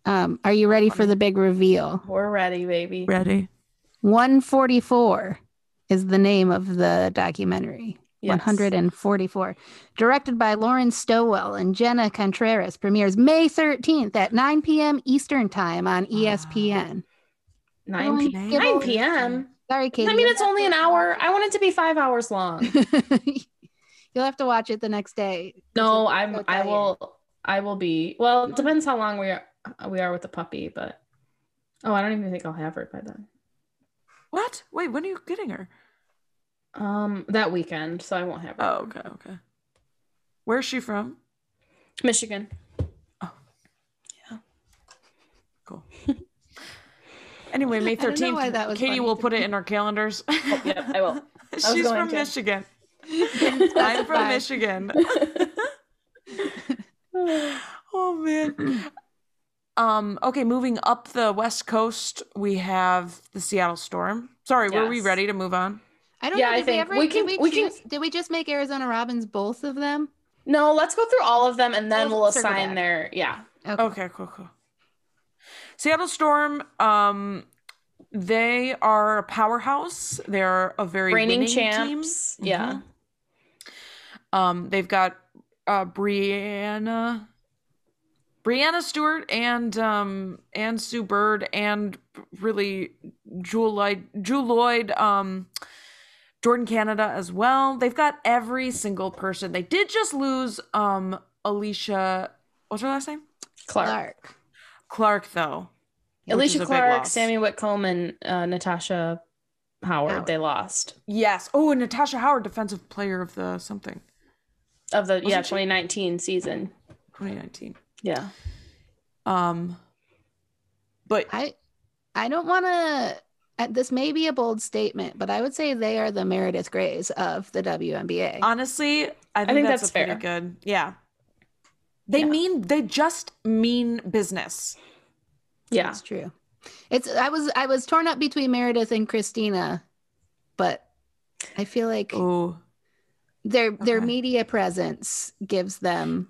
Are you ready for the big reveal? We're ready, baby. Ready. 144 is the name of the documentary. Yes. 144. Directed by Lauren Stowell and Jenna Contreras. Premieres May 13th at 9 p.m. Eastern Time on ESPN. 9 p.m.? Sorry, Katie. I mean, it's only an hour. I want it to be 5 hours long. You'll have to watch it the next day. No, I will be. Well, it depends how long we are with the puppy, but I don't even think I'll have her by then. What? Wait, when are you getting her? That weekend, so I won't have her. Oh, okay. Where's she from? Michigan. Oh. Yeah. Cool. Anyway, May 13th, Katie will put it in our calendars. Oh, yeah, I will. She's from Michigan. I'm from Michigan. Oh, man. Okay, moving up the West Coast, we have the Seattle Storm. Sorry, were we ready to move on? I don't know. Did we just make Arizona Robbins both of them? No, let's go through all of them and then we'll assign their. Yeah. Okay, cool. Seattle Storm, They are a powerhouse. They're a very Reigning winning champs. team. Yeah. They've got Brianna Stewart and Sue Bird and really Jewel Lloyd, Jordan Canada as well. They've got every single person. They did just lose Alicia. What's her last name? Clark though. Alicia Clark, Sammy Whitcomb, and Natasha Howard. They lost. Yes. Oh, and Natasha Howard, defensive player of the something. Of the 2019 season. 2019. Yeah. But I don't want to. This may be a bold statement, but I would say they are the Meredith Greys of the WNBA. Honestly, I think that's fair. pretty good. Yeah. They just mean business. Yeah, that's true. I was torn up between Meredith and Christina, but I feel like their media presence gives them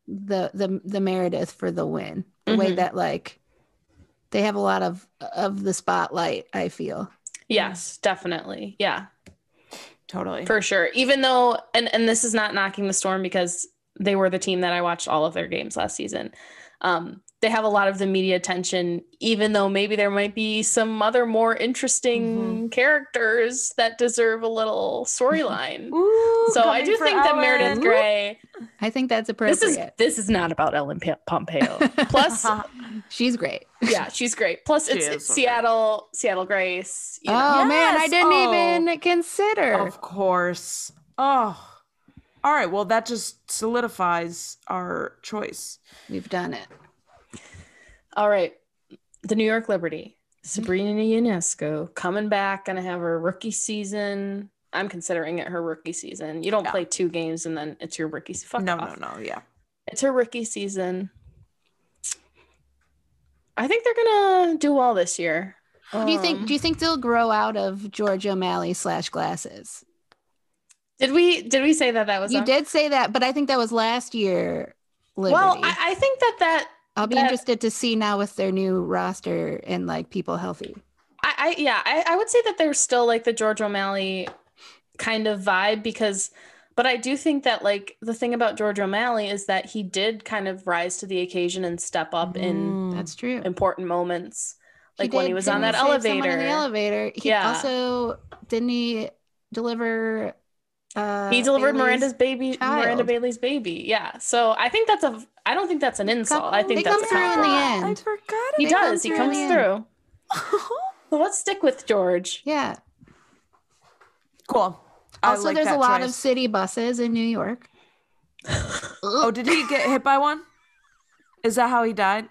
the Meredith for the win. The way that like they have a lot of the spotlight, I feel. Yes, definitely. Yeah. Totally. For sure. Even though and this is not knocking the Storm because they were the team that I watched all of their games last season. They have a lot of the media attention, even though maybe there might be some other more interesting characters that deserve a little storyline. So I do think that Meredith Grey. I think that's appropriate. This is not about Ellen Pompeo. Plus, she's great. Yeah, she's great. Plus, it's Seattle Grace. Man, I didn't even consider. Of course. Oh. All right. Well, that just solidifies our choice. We've done it. All right. The New York Liberty. Sabrina Ionescu coming back, gonna have her rookie season. I'm considering it her rookie season. You don't play 2 games and then it's your rookie season. No. Yeah. It's her rookie season. I think they're gonna do well this year. Do you think they'll grow out of George O'Malley / glasses? Did we say that was you did say that, but I think that was last year. Liberty. Well, I think that I'll be interested to see now with their new roster and like people healthy. I would say that there's still like the George O'Malley kind of vibe but I do think that like the thing about George O'Malley is that he did kind of rise to the occasion and step up in that's true important moments, like when he was on that elevator. In the elevator. He also didn't he deliver. He delivered Miranda Bailey's baby. Yeah. So I think I don't think that's an insult. I think that's through in the end. I forgot. He does. He comes through. So let's stick with George. Yeah. Cool. Also, there's a lot of city buses in New York. Oh, did he get hit by one? Is that how he died?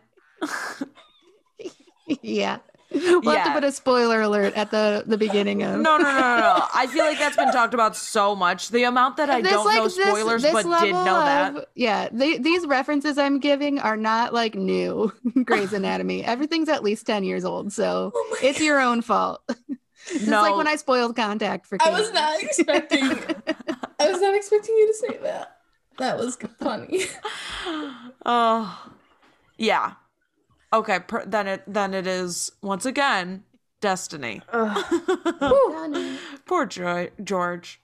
Yeah. We'll have to put a spoiler alert at the beginning of. No. I feel like that's been talked about so much. The amount that I don't know spoilers, but did know that. Yeah, these references I'm giving are not like new Grey's Anatomy. Everything's at least 10 years old, so it's your own fault. Just like when I spoiled Contact for kids. I was not expecting you to say that. That was funny. Oh, yeah. Okay, then it is once again Destiny. Poor George.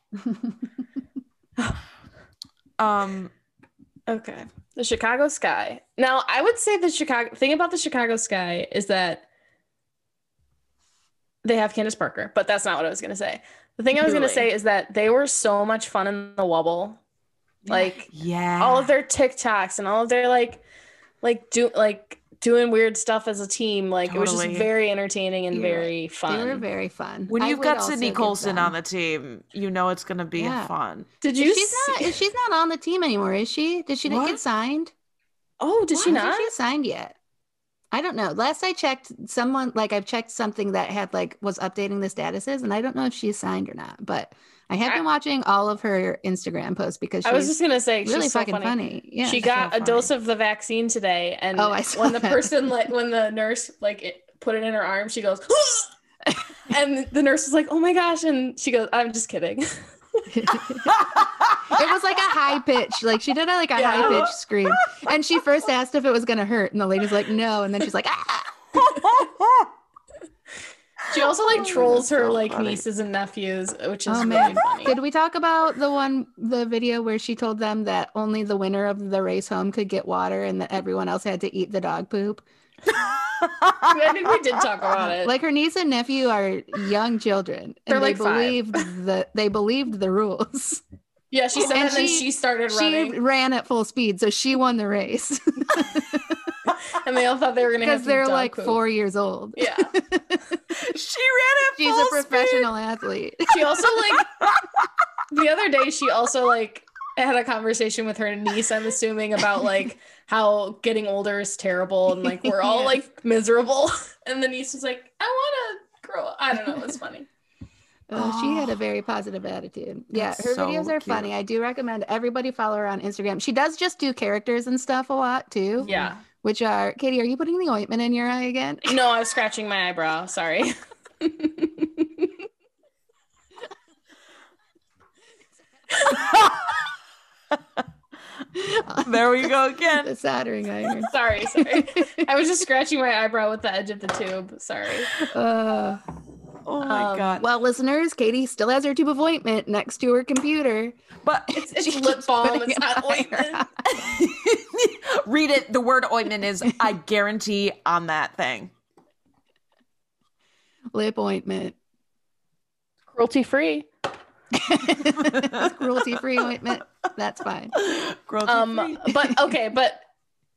Okay, the Chicago Sky. Now, I would say the thing about the Chicago Sky is that they have Candace Parker, but that's not what I was going to say. The thing I was going to say is that they were so much fun in the Wubble. Like, all of their TikToks and all of their doing weird stuff as a team. Like, It was just very entertaining and very fun. They were very fun. When you've got Sydney Colson on the team, you know it's going to be fun. She's not on the team anymore, is she? Did she not get signed? Oh, did she not? Hasn't she signed yet? I don't know. Last I checked, I've checked something that had was updating the statuses, and I don't know if she's signed or not. But I have been watching all of her Instagram posts because I was just gonna say really she's so fucking funny. Yeah, she got a dose of the vaccine today, and when the nurse put it in her arm, she goes, and the nurse was like, "Oh my gosh!" and she goes, "I'm just kidding." It was like a high pitch, she did a high pitch scream, and she first asked if it was gonna hurt, and the lady's like, no, and then she's like, ah. She also like trolls her so like funny. nieces and nephews, which is Oh really man, funny. did we talk about the video where she told them that only the winner of the race home could get water and that everyone else had to eat the dog poop? I think we did talk about it. Like her niece and nephew are young children, They're and like 5. they believed the rules. Yeah, she said that, and then she started She running, ran at full speed, so she won the race and they all thought they were gonna have because to eat they're dog like poop. 4 years old. Yeah, She ran at She's full a professional athlete. she also like the other day. She also like had a conversation with her niece. I'm assuming about like how getting older is terrible and like we're all Yeah. like miserable. And the niece was like, "I want to grow up." I don't know. It was funny. She had a very positive attitude. Yeah, That's her so videos are cute. funny. I do recommend everybody follow her on Instagram. She does just do characters and stuff a lot too. Yeah. Which are, Katie, are you putting the ointment in your eye again? No, I was scratching my eyebrow. Sorry. There we go again. The soldering iron. Sorry. I was just scratching my eyebrow with the edge of the tube. Sorry. Oh my god. Well, listeners, Katie still has her tube of ointment next to her computer. But It's lip balm. It's not ointment. read it. The word ointment is, I guarantee, on that thing. Lip ointment. Cruelty free. Cruelty-free ointment. That's fine. Cruelty-free. but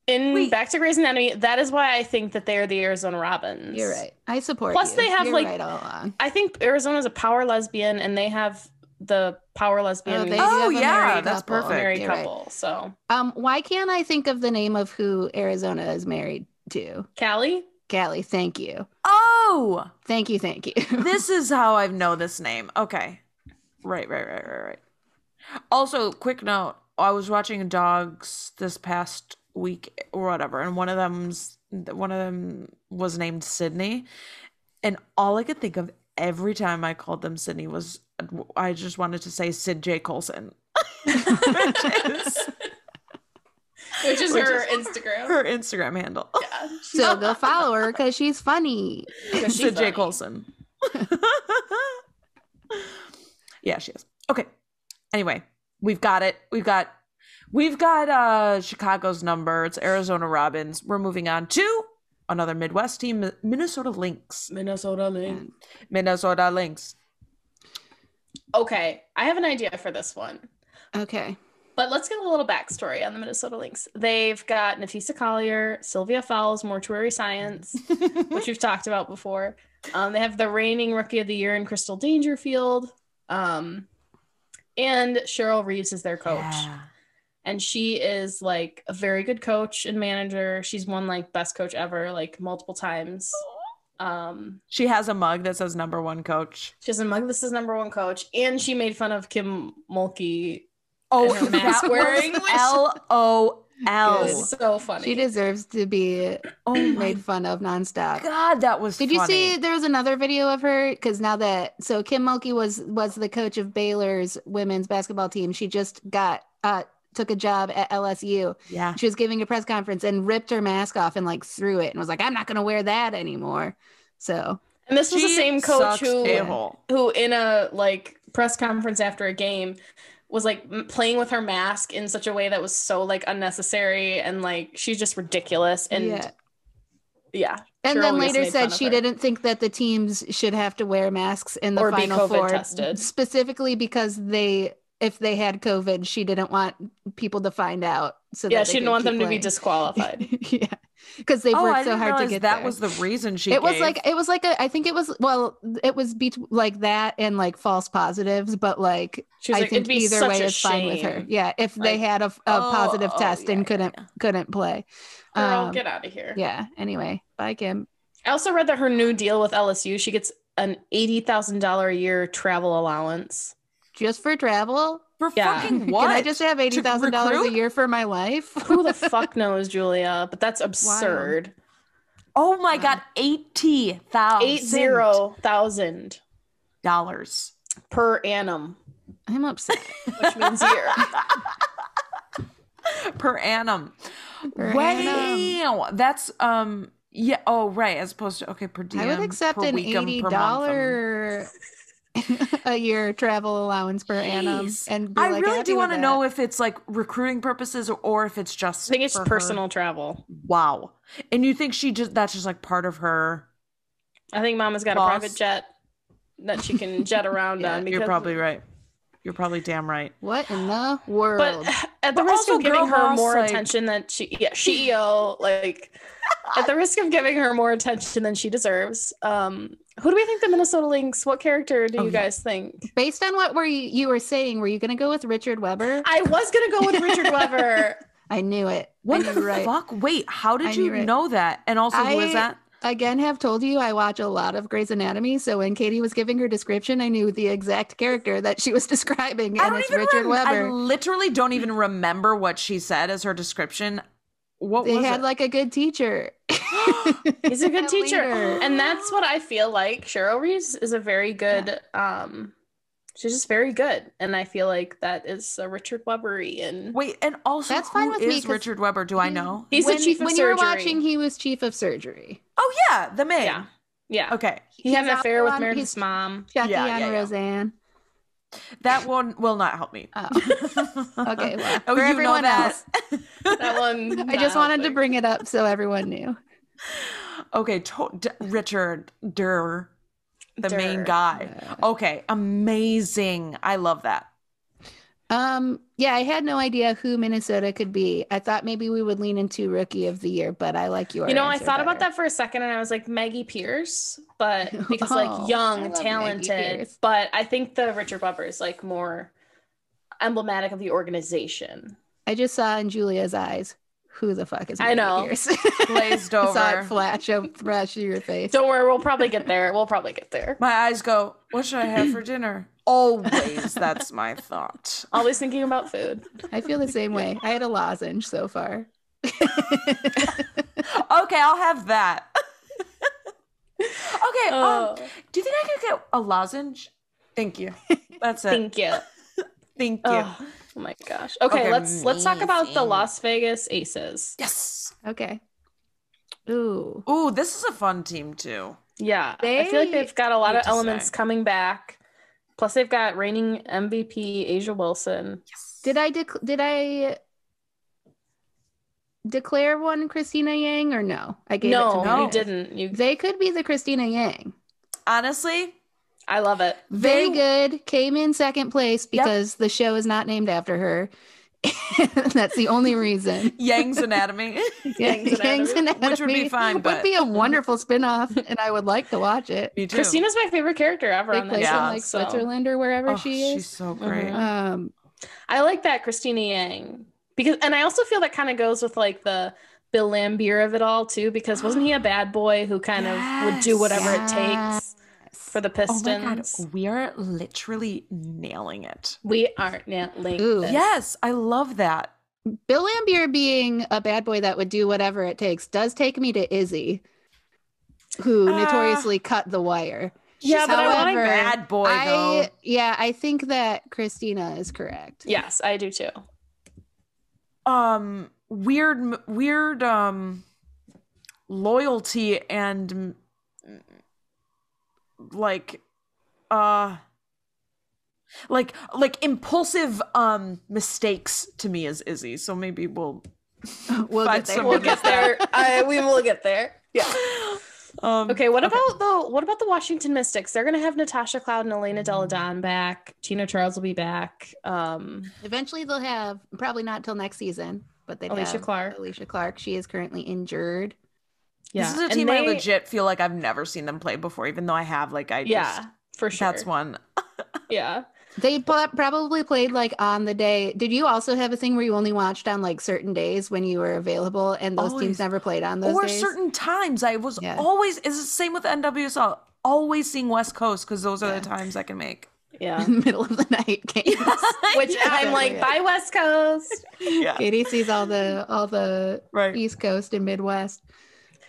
in Back to Grey's Anatomy, that is why I think that they are the Arizona Robins. You're right. I support Plus, you. they have You're like right all along. I think Arizona's a power lesbian, and they have the power lesbian. They do Oh, have a yeah, married that's couple. perfect. married You're right. couple. So Why can't I think of the name of who Arizona is married to? Callie. Callie, thank you. Oh, Thank you. this is how I know this name. Okay. Right. Also, quick note. I was watching dogs this past week or whatever, and one of them was named Sydney, and all I could think of every time I called them Sydney was I just wanted to say Sid J. Colson. Which is her Instagram. Her Instagram handle. Yeah. So go follow her because she's funny. Sid J. Colson. Yeah, she is. Okay. Anyway, we've got it. We've got Chicago's number. It's Arizona Robins. We're moving on to another Midwest team, Minnesota Lynx. Minnesota Lynx. Okay, I have an idea for this one. Okay. But let's get a little backstory on the Minnesota Lynx. They've got Nafisa Collier, Sylvia Fowles, Mortuary Science, which we've talked about before. They have the reigning Rookie of the Year in Crystal Dangerfield. And Cheryl Reeves is their coach. Yeah. And she is like a very good coach and manager. She's won like best coach ever, like multiple times. She has a mug that says number one coach. She has a mug that says number one coach. And she made fun of Kim Mulkey. Oh, and her mask that wearing, was which LOL. is so funny. She deserves to be made fun of nonstop. God, that was Did funny. you see there was another video of her? Because now that Kim Mulkey was the coach of Baylor's women's basketball team. She just took a job at LSU. Yeah. She was giving a press conference and ripped her mask off and like threw it and was like, I'm not gonna wear that anymore. So And this was the She same coach sucks who a-hole. in a like press conference after a game was like playing with her mask in such a way that was so like unnecessary, and like she's just ridiculous. And yeah. And Cheryl then Reeves later made fun said of she her. didn't think that the teams should have to wear masks in the Or be Final COVID Four, tested. specifically because if they had COVID, she didn't want people to find out. So Yeah, that she they didn't could want them keep to be playing. disqualified. Yeah, because they've I worked so didn't hard to realize get that there. was the reason she It was gave. I think it was like that and like false positives, but like She was I like, think it'd be either such way a is fine with her. shame. Yeah, if they Like, had a positive test and yeah. couldn't play. Girl, get out of here. Yeah. Anyway, bye Kim. I also read that her new deal with LSU, she gets an $80,000 a year travel allowance. Just for travel? For Yeah. fucking what? Can I just have $80,000 a recruit? year for my life? Who the fuck knows, Julia? But that's absurd. Oh my God, $80,000. $80,000 per annum, I'm upset. which means year. per annum. Per Wow. annum. That's Yeah. Oh, right. As opposed to per diem. I would accept per an weekend, per month, $80 a year travel allowance per annum, and be I like, really happy do with want to that. know if it's like recruiting purposes or if it's just. I think it's for personal her. travel. Wow. And you think that's just like part of her? I think Mama's got a private jet that she can jet around on. Because You're probably right. You're probably damn right. What in the world? But at the risk also of giving girl her boss, more like- attention than CEO, like at the risk of giving her more attention than she deserves. Who do we think the Minnesota Lynx? What character do you guys think? Based on what you were saying, were you going to go with Richard Weber? I was gonna go with Richard Weber. I knew it. What I the knew right. fuck? Wait, how did I you knew it. know that? And also, who is that? Again, have told you I watch a lot of Grey's Anatomy, so when Katie was giving her description, I knew the exact character that she was describing, and it's Richard Weber. I literally don't even remember what she said as her description. What They was had it? like a good teacher. He's a good A teacher, leader. and that's what I feel like. Cheryl Reese is a very good. She's just very good, and I feel like that is a Richard Weber-ian. Wait, and also, That's fine with me, is 'cause Richard Weber? Do I know? He's the chief of when surgery. you were watching, he was chief of surgery. Oh yeah, the man. Yeah. Yeah. Okay, He had an He's affair with also on- Meredith's he's mom. Chucky Yeah, on yeah, yeah. Roseanne. that one will not help me. Oh. Okay, well, Oh, for you know everyone that. else, That one. I just wanted to bring it up so everyone knew. Okay, Richard Durr, the main Durr. guy. Okay, amazing. I love that. Yeah, I had no idea who Minnesota could be. I thought maybe we would lean into Rookie of the Year, but I like your. I answer thought about better. that for a second, and I was like Maggie Pierce, but because Oh, like I young, love Maggie talented. Pierce. But I think the Richard Weber is like more emblematic of the organization. I just saw in Julia's eyes. Who the fuck is? I Maggie know. Pierce? Glazed I saw it over. flash through your face. Don't worry, we'll probably get there. My eyes go, what should I have for dinner? Always, that's my thought. Always thinking about food. I feel the same way. I had a lozenge so far. Okay, I'll have that. Okay, Oh. do you think I could get a lozenge? Thank you. That's it. Thank you. Thank you. Oh my gosh. Okay, Okay, let's talk about the amazing. Las Vegas Aces. Yes. Okay. Ooh. Ooh, this is a fun team too. Yeah, I feel like they've got a lot hate of to elements say. coming back. Plus, they've got reigning MVP Asia Wilson. Yes. Did I declare one Christina Yang or no? I gave it to No, you Meredith. didn't. You, They could be the Christina Yang. Honestly, I love it. Very They- good. Came in second place because the show is not named after her. That's the only reason. Yang's Anatomy. Yang's Yang's Anatomy. Which would be fine, would but- be a wonderful spinoff, and I would like to watch it. Me too. Christina's my favorite character ever Take on that place show. in like so- Switzerland or wherever Oh, she is. she's so great. Mhm. I like that Christina Yang because, and I also feel that kind of goes with like the Bill Lambier of it all too, because wasn't he a bad boy who kind of would do whatever it takes for the Oh my god, Pistons? we are literally nailing it. We are nailing Ooh. this. Yes, I love that. Bill Lambier being a bad boy that would do whatever it takes does take me to Izzy, who notoriously cut the wire. Yeah, but I want However, bad boy though. I think that Christina is correct. Yes, I do too. Weird loyalty and like impulsive mistakes to me is Izzy. So maybe we'll We'll find get there. someone We'll get there. We will get there. Yeah. Okay, what about the Washington Mystics? They're gonna have Natasha Cloud and Elena Delle Donne back. Tina Charles will be back. Eventually, they'll have probably not till next season, but they Alicia have Clark. Alicia Clark. She is currently injured. Yeah, This is a and team I they- legit feel like I've never seen them play before, even though I have. Like Yeah, for sure. that's one. Yeah. They probably played like on the day. Did you also have a thing where you only watched on like certain days when you were available, and those Always. teams never played on those Or days? certain times I was Yeah. always is the same with NWSL. Always seeing West Coast because those are Yeah. the times I can make. Yeah. in the middle of the night games. Which Yeah. I'm like, Yeah. bye West Coast. Yeah. Katie sees all the Right. East Coast and Midwest.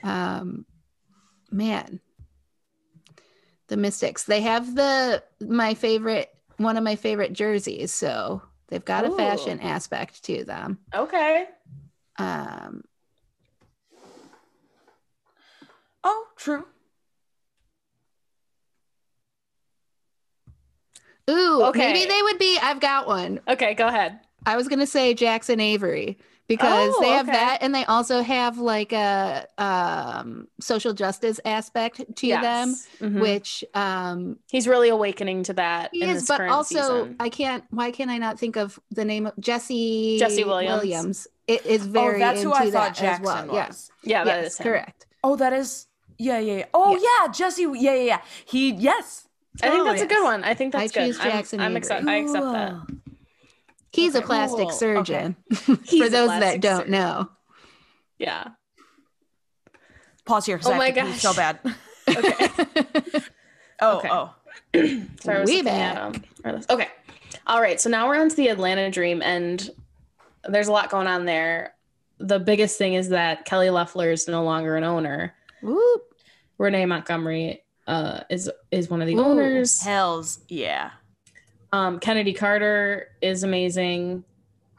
Man, the Mystics. They have one of my favorite jerseys, so they've got a Ooh. fashion aspect to them. Okay. true. Ooh, Okay. maybe they would be. I've got one. Okay, go ahead. I was gonna say Jackson Avery because Oh, they have okay. that, and they also have like a social justice aspect to them, Mhm. which he's really awakening to that he in is. this But current also, season. I can't. Why can I not think of the name of Jesse Williams. It is very that's who into I thought that as Jackson well. was. Yeah, that Yes, is him. correct. Oh, that is. Yeah. Oh, yeah, Jesse. Yeah. He. Yes. I think Totally. that's a good one. I think that's good. choose Jackson I'm Avery. excited. I accept that. He's a Okay, plastic cool. surgeon. He's For a those that plastic don't surgeon. know. Yeah. Pause here because Oh I my have to pee gosh. so bad. Okay. Oh. Sorry, I was We looking back. at Okay. All right. So now we're on to the Atlanta Dream, and there's a lot going on there. The biggest thing is that Kelly Loeffler is no longer an owner. Whoop. Renee Montgomery is one of the Ooh, owners. Hells yeah. Kennedy Carter is amazing.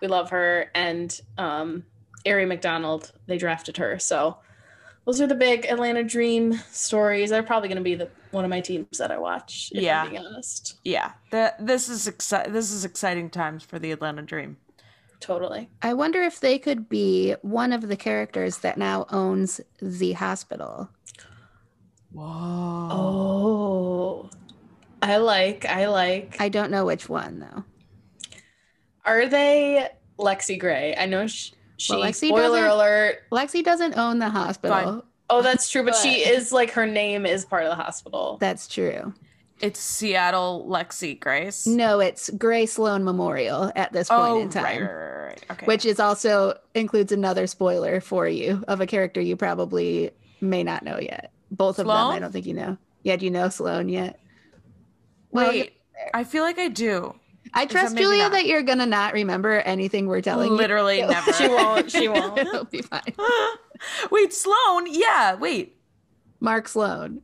We love her. And Ari McDonald, they drafted her. So those are the big Atlanta Dream stories. They're probably going to be one of my teams that I watch, if I'm being honest. Yeah. This is exciting times for the Atlanta Dream. Totally. I wonder if they could be one of the characters that now owns the hospital. Whoa. Oh. I like. I don't know which one, though. Are they Lexi Gray? I know she Lexi spoiler doesn't- alert. Lexi doesn't own the hospital. Fine. Oh, that's true. But she is like, her name is part of the hospital. That's true. It's Seattle Lexi Grace. No, it's Gray Sloan Memorial at this point in time. Right. Okay. Which is also includes another spoiler for you of a character you probably may not know yet. Both of them, Sloan? I don't think you know. Yeah, do you know Sloan yet? Wait, I feel like I do. I trust maybe Julia not? that you're gonna not remember anything we're telling Literally you. never. She won't. It'll be fine. Wait, Sloan? Yeah, wait. Mark Sloan.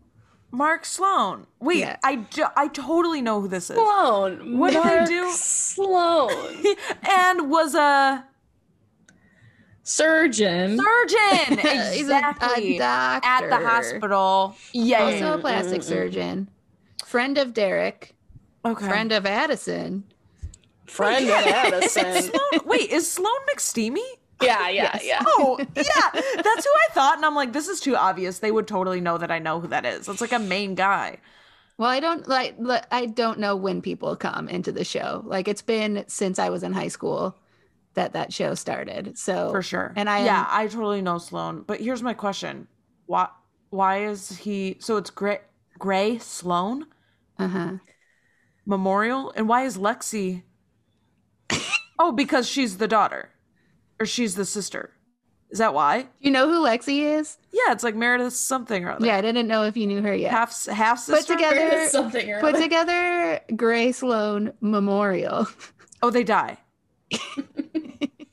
Mark Sloan. Wait, Yeah. I totally know who this is. Sloan. What did they Mark do? Sloan. And was a Surgeon. surgeon. He's Exactly. a doctor. At the hospital. Yeah. Also a plastic surgeon. Friend of Derek. Okay. Friend of Addison. Friend of Addison. Sloan, wait, is Sloan McSteamy? Yeah. Oh, yeah. That's who I thought. And I'm like, this is too obvious. They would totally know that I know who that is. It's like a main guy. Well, I don't know when people come into the show. Like, it's been since I was in high school that show started. So For sure. And I totally know Sloan. But here's my question. Why is he so it's Gray Sloan Memorial? And why is Lexi Oh, because she's the daughter. Or she's the sister. Is that why? you know who Lexi is? Yeah, it's like Meredith something or other. Yeah, I didn't know if you knew her yet. Half sister. Put together Gray Sloan Memorial, Oh, they die.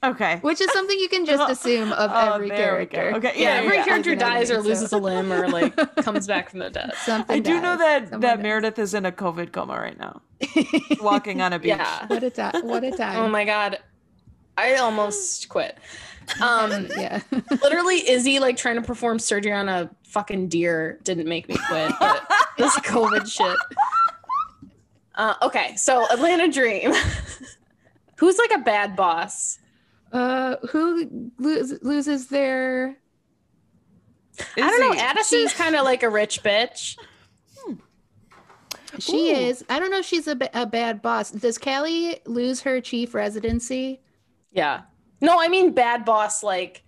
Okay. which is something you can just assume of every there we go. character. Okay. Yeah, every yeah. character As an dies or enemy, loses so- a limb or like comes back from the dead. Something I do know dies. that Someone dies. Meredith is in a COVID coma right now, walking on a beach. Yeah. What a time! What a time! Oh my god. I almost quit. Yeah. Literally, Izzy like trying to perform surgery on a fucking deer didn't make me quit. But this COVID shit. Okay, so Atlanta Dream. Who's like a bad boss? Who loses their? I don't know. Izzy. Addison's kind of like a rich bitch. She Ooh. is. I don't know if she's a bad boss. Does Callie lose her chief residency? Yeah. No, I mean bad boss, like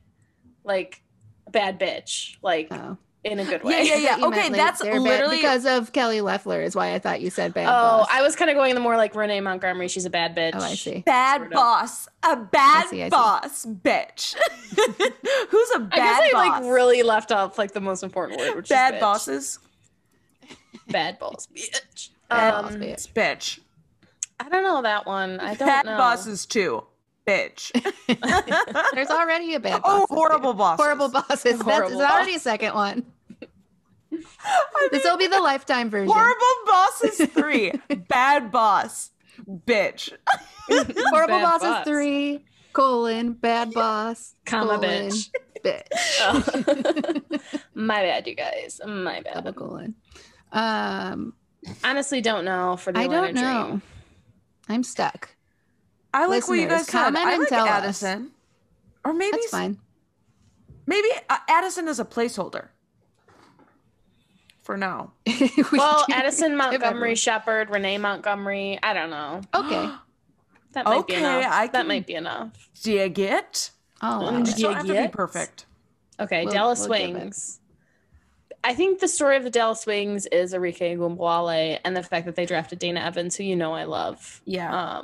bad bitch, like Oh. in a good way. Yeah. You Okay, meant, like, that's they're bad literally because of Kelly Loeffler is why I thought you said bad Oh, boss. I was kind of going the more like Renee Montgomery. She's a bad bitch. Oh, I see. bad Sort of. boss. A bad I see. boss bitch. Who's a I bad guess I boss? like really left off like the most important word, which bad is bitch. bosses. Bad boss, bitch. Bad boss, bitch. It's bitch. I don't know that one. I don't Bad know. bosses too. Bitch. There's already a bad boss. Oh, horrible bosses. Horrible bosses. Horrible That's already a second one. This will be the lifetime version. Horrible bosses 3. Bad boss. Bitch. Horrible Bad bosses boss. 3. bad boss, Comma, colon, bitch. Oh. My bad, you guys. My bad. double colon. Honestly, don't know for the I don't Atlanta know. Dream. I'm stuck. I like what you Listeners, guys said. comment I and like tell us. Addison. Or maybe That's fine. Maybe Addison is a placeholder for now. Well, Addison Montgomery Shepherd, Renee Montgomery. I don't know. Okay. That might be Okay, enough. That might be enough. Dig it. Oh, It just don't have to be perfect. Okay, We'll Dallas give Wings. I think the story of the Dallas Wings is Arike Ogunbowale and the fact that they drafted Dana Evans, who I love. Yeah.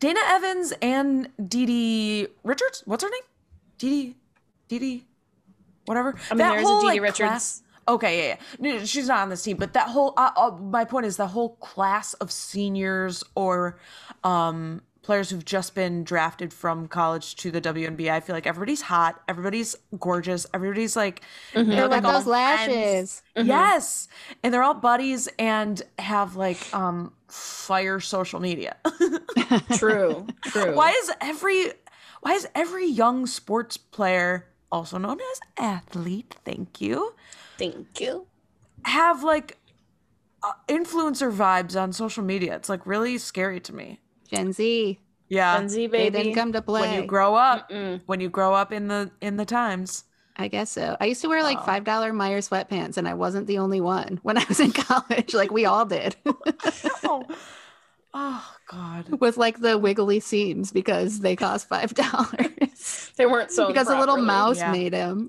Dana Evans and Dee Dee Richards. What's her name? Dee Dee, whatever. I mean, there's a Dee Dee Richards. Class, okay, yeah. No, she's not on this team, but that whole. My point is the whole class of seniors or players who've just been drafted from college to the WNBA. I feel like everybody's hot, everybody's gorgeous, everybody's like they're like those all lashes. Yes, and they're all buddies and have like fire social media. True. Why is every young sports player, also known as athlete, thank you, have like influencer vibes on social media? It's like really scary to me. Gen Z. Yeah. Gen Z, They baby. didn't come to play. When you grow up, in the times. I guess so. I used to wear like $5 Meyer sweatpants, and I wasn't the only one when I was in college. Like we all did. Oh God. With like the wiggly seams because they cost $5. They weren't sewn because a little properly. mouse Yeah. made them.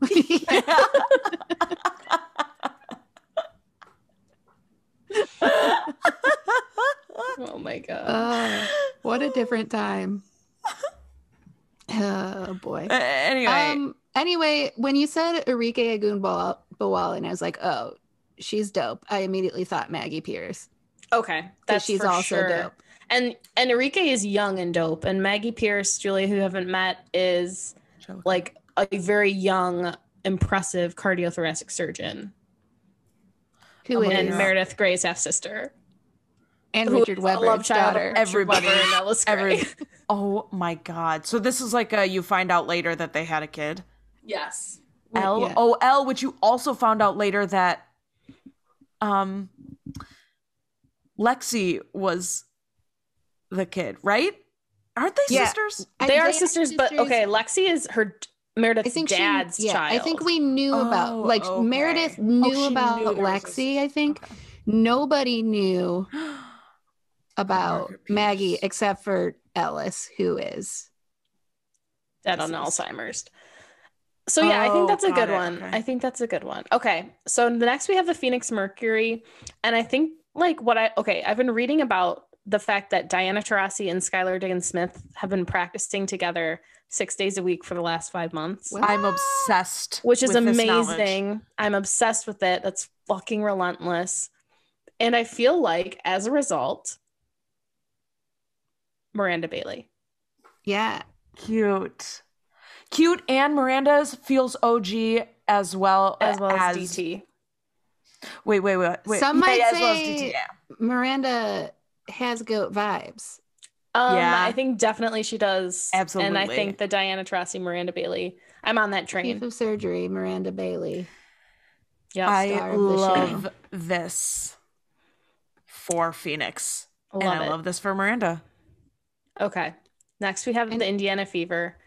Oh my God. What a different time. Oh boy. Anyway, when you said Arike Ogunbowale, and I was like, oh, she's dope. I immediately thought Maggie Pierce. Okay, that's she's for also sure. dope. And Arike is young and dope, and Maggie Pierce, Julia, who you haven't met, is like a very young, impressive cardiothoracic surgeon. Who is and Meredith Gray's half sister. And Richard Weber's daughter. Everybody. And Ellis Gray. Oh my God. So this is like you find out later that they had a kid. Yes. Elle, Yeah. Elle, which you also found out later that Lexi was the kid, right? Aren't they sisters? They are sisters, but okay, Lexi is Meredith's dad's child. I think we knew about Meredith knew about Lexi, I think. Okay. Nobody knew about Maggie except for Ellis, who is dead on Alzheimer's. So yeah, I think that's a good one. Okay. I think that's a good one. Okay, so the next we have the Phoenix Mercury, and I think like I've been reading about the fact that Diana Taurasi and Skylar Diggins-Smith have been practicing together 6 days a week for the last 5 months. What? I'm obsessed, which is amazing. I'm obsessed with it. That's fucking relentless, and I feel like as a result, Miranda Bailey. Yeah, cute, and Miranda's feels OG as well as DT. Wait. Some might say Miranda has goat vibes. I think definitely she does. Absolutely. And I think the Diana Taurasi, Miranda Bailey, I'm on that train. Chief of surgery, Miranda Bailey. Yeah, I love this for Phoenix. I love this for Miranda. Okay. Next we have the Indiana Fever.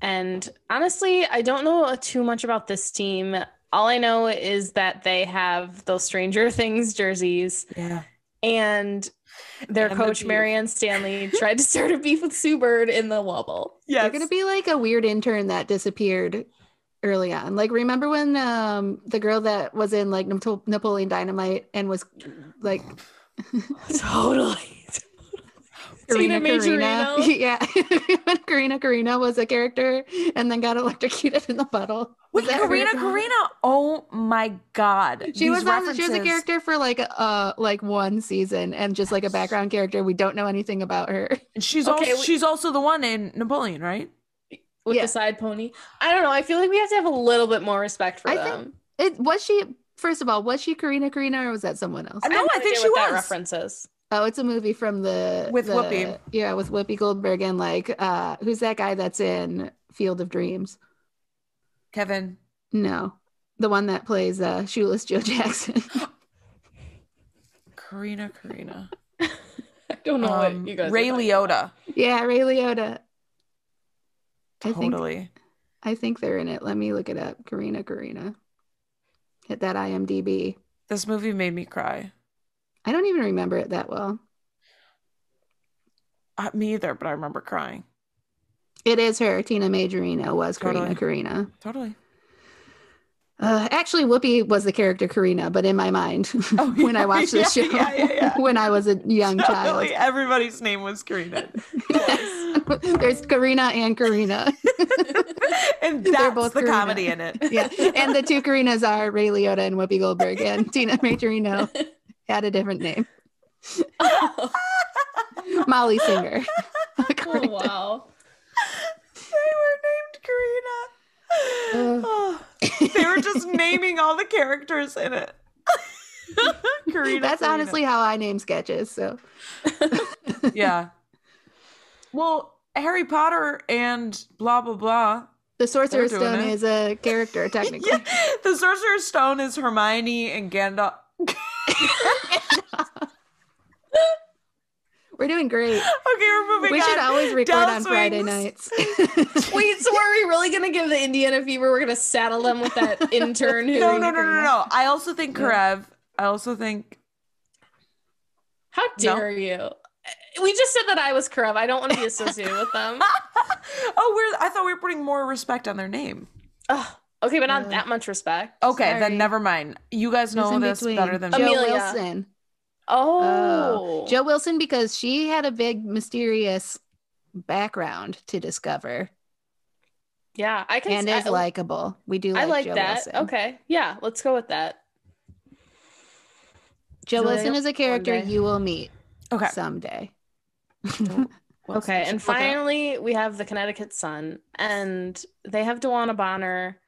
And honestly, I don't know too much about this team. All I know is that they have those Stranger Things jerseys. Yeah. And their coach, Marianne Stanley, tried to start a beef with Sue Bird in the Wobble. Yeah. They're going to be like a weird intern that disappeared early on. Like, remember when the girl that was in like Napoleon Dynamite and was like... Totally. Karina. Yeah. When Karina was a character and then got electrocuted in the puddle. Wait, Karina. Oh my God. She was a character for like one season and just like a background character. We don't know anything about her. And she's also the one in Napoleon, right? With the side pony. I don't know. I feel like we have to have a little bit more respect for them. First of all, was she Karina or was that someone else? No, I think she was. That reference is. Oh, it's a movie from With Whoopi. Yeah, with Whoopi Goldberg and like who's that guy that's in Field of Dreams? Kevin. No. The one that plays Shoeless Joe Jackson. Karina. I don't know what you guys Ray Liotta. Yeah, Ray Liotta. Totally. I think they're in it. Let me look it up. Karina. Hit that IMDb. This movie made me cry. I don't even remember it that well. Me either, but I remember crying. It is her. Tina Majorino was Totally. Karina. Totally. Actually, Whoopi was the character Karina, but in my mind, when I watched this show, when I was a young child, everybody's name was Karina. There's Karina and Karina, and that's both the Karina. Comedy in it. Yeah, and the two Karinas are Ray Liotta and Whoopi Goldberg, and Tina Majorino had a different name. Molly Singer. Oh wow. They were named Karina. They were just naming all the characters in it. Karina. That's honestly how I name sketches. So, yeah. Well, Harry Potter and blah blah blah. The Sorcerer's Stone is a character technically. Yeah. The Sorcerer's Stone is Hermione and Gandalf. We're doing great. Okay, we're moving on. We should always record on Friday nights. Wait, so are we really going to give the Indiana fever? We're going to saddle them with that intern who... No. I also think Karev. I also think... How dare you? We just said that I was Karev. I don't want to be associated with them. I thought we were putting more respect on their name. Oh, okay, but not that much respect. Okay, Sorry. Then never mind. You guys know this better than me. Joe Wilson. Oh, Joe Wilson, because she had a big mysterious background to discover. Yeah, I can. And is likable. We do. I like Joe that. Wilson. Okay, yeah, let's go with that. Joe Wilson is a character you will meet. Okay. Someday. Okay, and finally we have the Connecticut Sun, and they have DeWanna Bonner.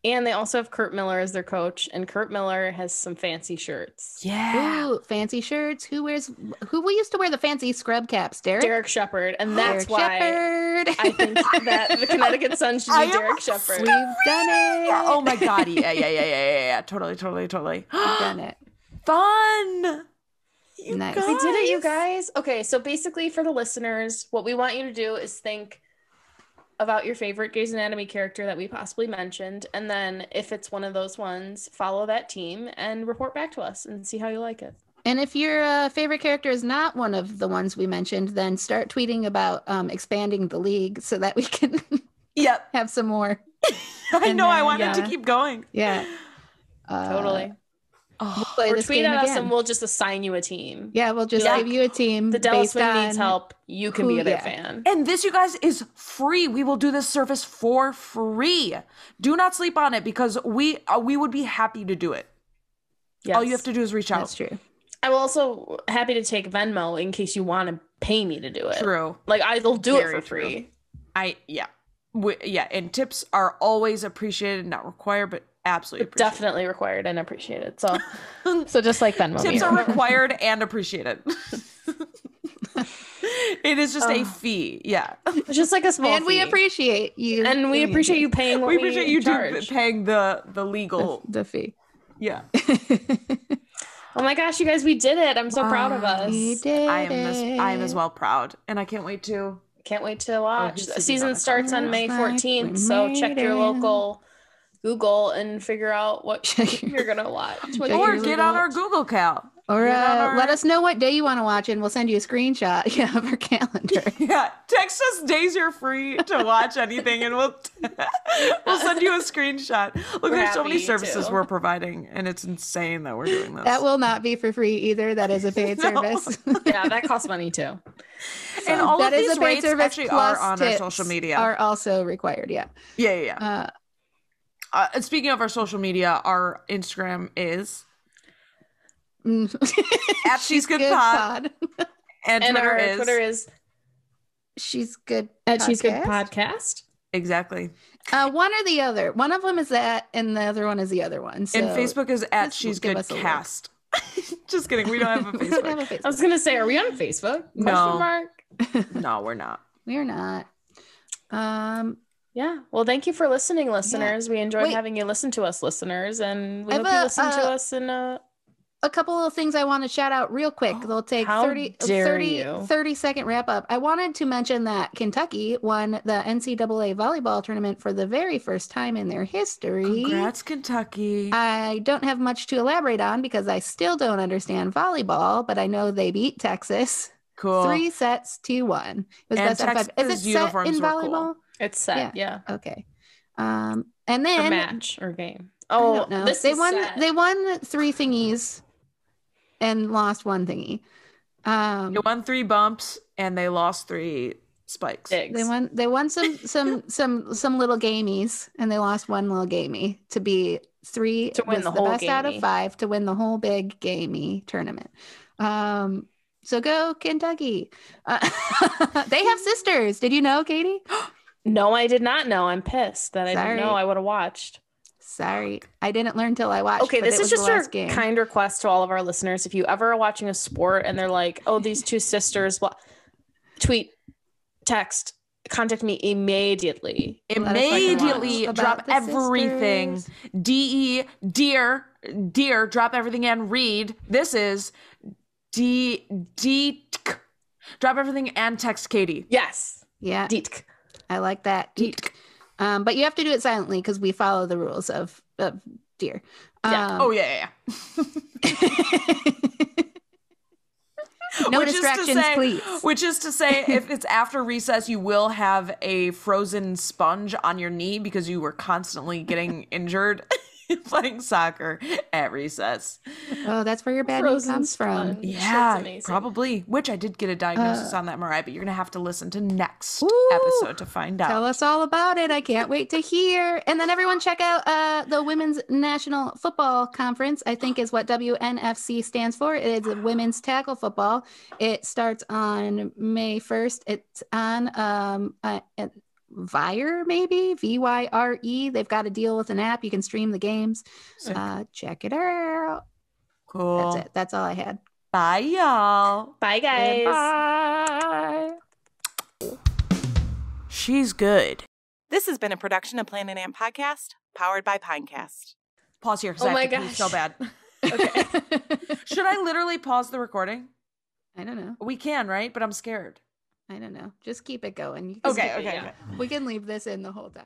And they also have Kurt Miller as their coach, and Kurt Miller has some fancy shirts. Yeah. Ooh, fancy shirts. Who used to wear the fancy scrub caps? Derek Shepard. And that's Derek why Shepard. I think that the Connecticut Sun should be Derek Shepard. We've done it. Oh my God. Yeah. Totally. We've done it. Fun. Nice. We did it, you guys. Okay, so basically for the listeners, what we want you to do is think about your favorite Grey's Anatomy character that we possibly mentioned, and then if it's one of those ones, follow that team and report back to us and see how you like it. And if your favorite character is not one of the ones we mentioned, then start tweeting about expanding the league so that we can have some more. I know, I wanted to keep going. Yeah. Totally. We'll or tweet at us and we'll just assign you a team. Yeah, we'll just give you a team. The Dallas Wing needs help. You can be their fan. And this, you guys, is free. We will do this service for free. Do not sleep on it because we would be happy to do it. Yes. All you have to do is reach out. That's true. I'm also happy to take Venmo in case you want to pay me to do it. True. Like I'll do it for free. And tips are always appreciated, not required, but absolutely appreciated. Definitely required and appreciated. So just like Venmo. Tips are required and appreciated. It is just a fee. Yeah. It's just like a small and fee. We appreciate you. And we appreciate you paying what we appreciate you paying the legal the fee. Yeah. Oh my gosh, you guys, we did it. I'm so proud of us. We did I am as well proud. And I can't wait to watch. The season starts on May 14th. So check your local Google and figure out what you're gonna watch. Or get on our Google Cal. Or let us know what day you want to watch and we'll send you a screenshot of our calendar. Yeah. Text us days you're free to watch anything and we'll send you a screenshot. Look, there's so many services we're providing and it's insane that we're doing this. That will not be for free either. That is a paid service. Yeah, that costs money too. So, and all of these rates actually are on our social media. Are also required, yeah. Yeah. And speaking of our social media, our Instagram is at She's Good Pod. And Twitter is She's Good at She's Good Podcast. Exactly. One or the other. One of them is that, and the other one is the other one. So and Facebook is at She's Good Cast. Just kidding. We don't have a We don't Facebook. have a I Facebook. was gonna say, are we on Facebook? No. Question mark. No, we're not. We're not. Yeah. Well, thank you for listening, listeners. We enjoyed Wait. having you listen to us, listeners, and we I hope have you a- listen to us in a. A couple of things I want to shout out real quick. They'll take How 30 second wrap up. I wanted to mention that Kentucky won the NCAA volleyball tournament for the very first time in their history. Congrats, Kentucky. I don't have much to elaborate on because I still don't understand volleyball, but I know they beat Texas Cool. 3-1. It was And best out of 5. Is it Texas set uniforms in were volleyball? cool. It's set, yeah. Okay. And Or then match or game. I Oh, don't know. this They is won. set. They won 3 thingies and lost 1 thingy. They won 3 bumps and they lost 3 spikes. Digs. They won some little gamies and they lost 1 little gamey to be 3 To win was the the whole best out of gamey. 5 to win the whole big gamey tournament. So go Kentucky. They have sisters. Did you know, Katie? No, I did not know. I'm pissed that I Sorry. didn't know. I would have watched. Sorry, I didn't learn till I watched. Okay, but this it is was the just last a game. kind request to all of our listeners. If you ever are watching a sport and they're like, "Oh, these 2 sisters," tweet, text, contact me immediately. Let us know Immediately about drop the everything. sisters. Dear, drop everything and read. This is drop everything and text Katie. Yes, Yeah, Dietk. I like that. Deet. But you have to do it silently because we follow the rules of deer. Yeah. Oh yeah. No Which is to distractions, say- please. Which is to say, if it's after recess, you will have a frozen sponge on your knee because you were constantly getting injured playing soccer at recess. Oh, that's where your bad knee Frozen comes from. sponge. Yeah, That's amazing. probably. Which I did get a diagnosis on that, Mariah, but you're going to have to listen to next Ooh, episode to find out. Tell us all about it. I can't wait to hear. And then everyone check out the Women's National Football Conference, I think is what WNFC stands for. It's Women's Tackle Football. It starts on May 1st. It's on Vyre, maybe VYRE. They've got a deal with an app. You can stream the games. Sick. Check it out. Cool. That's it. That's all I had. Bye, y'all. Bye, guys. Bye. She's good. This has been a production of Planet Amp Podcast, powered by Pinecast. Pause here because Oh I my have to pee gosh. so bad. Okay. Should I literally pause the recording? I don't know. We can, right? But I'm scared. I don't know. Just keep it going. You can Okay, keep it- okay, yeah. okay. We can leave this in the whole time.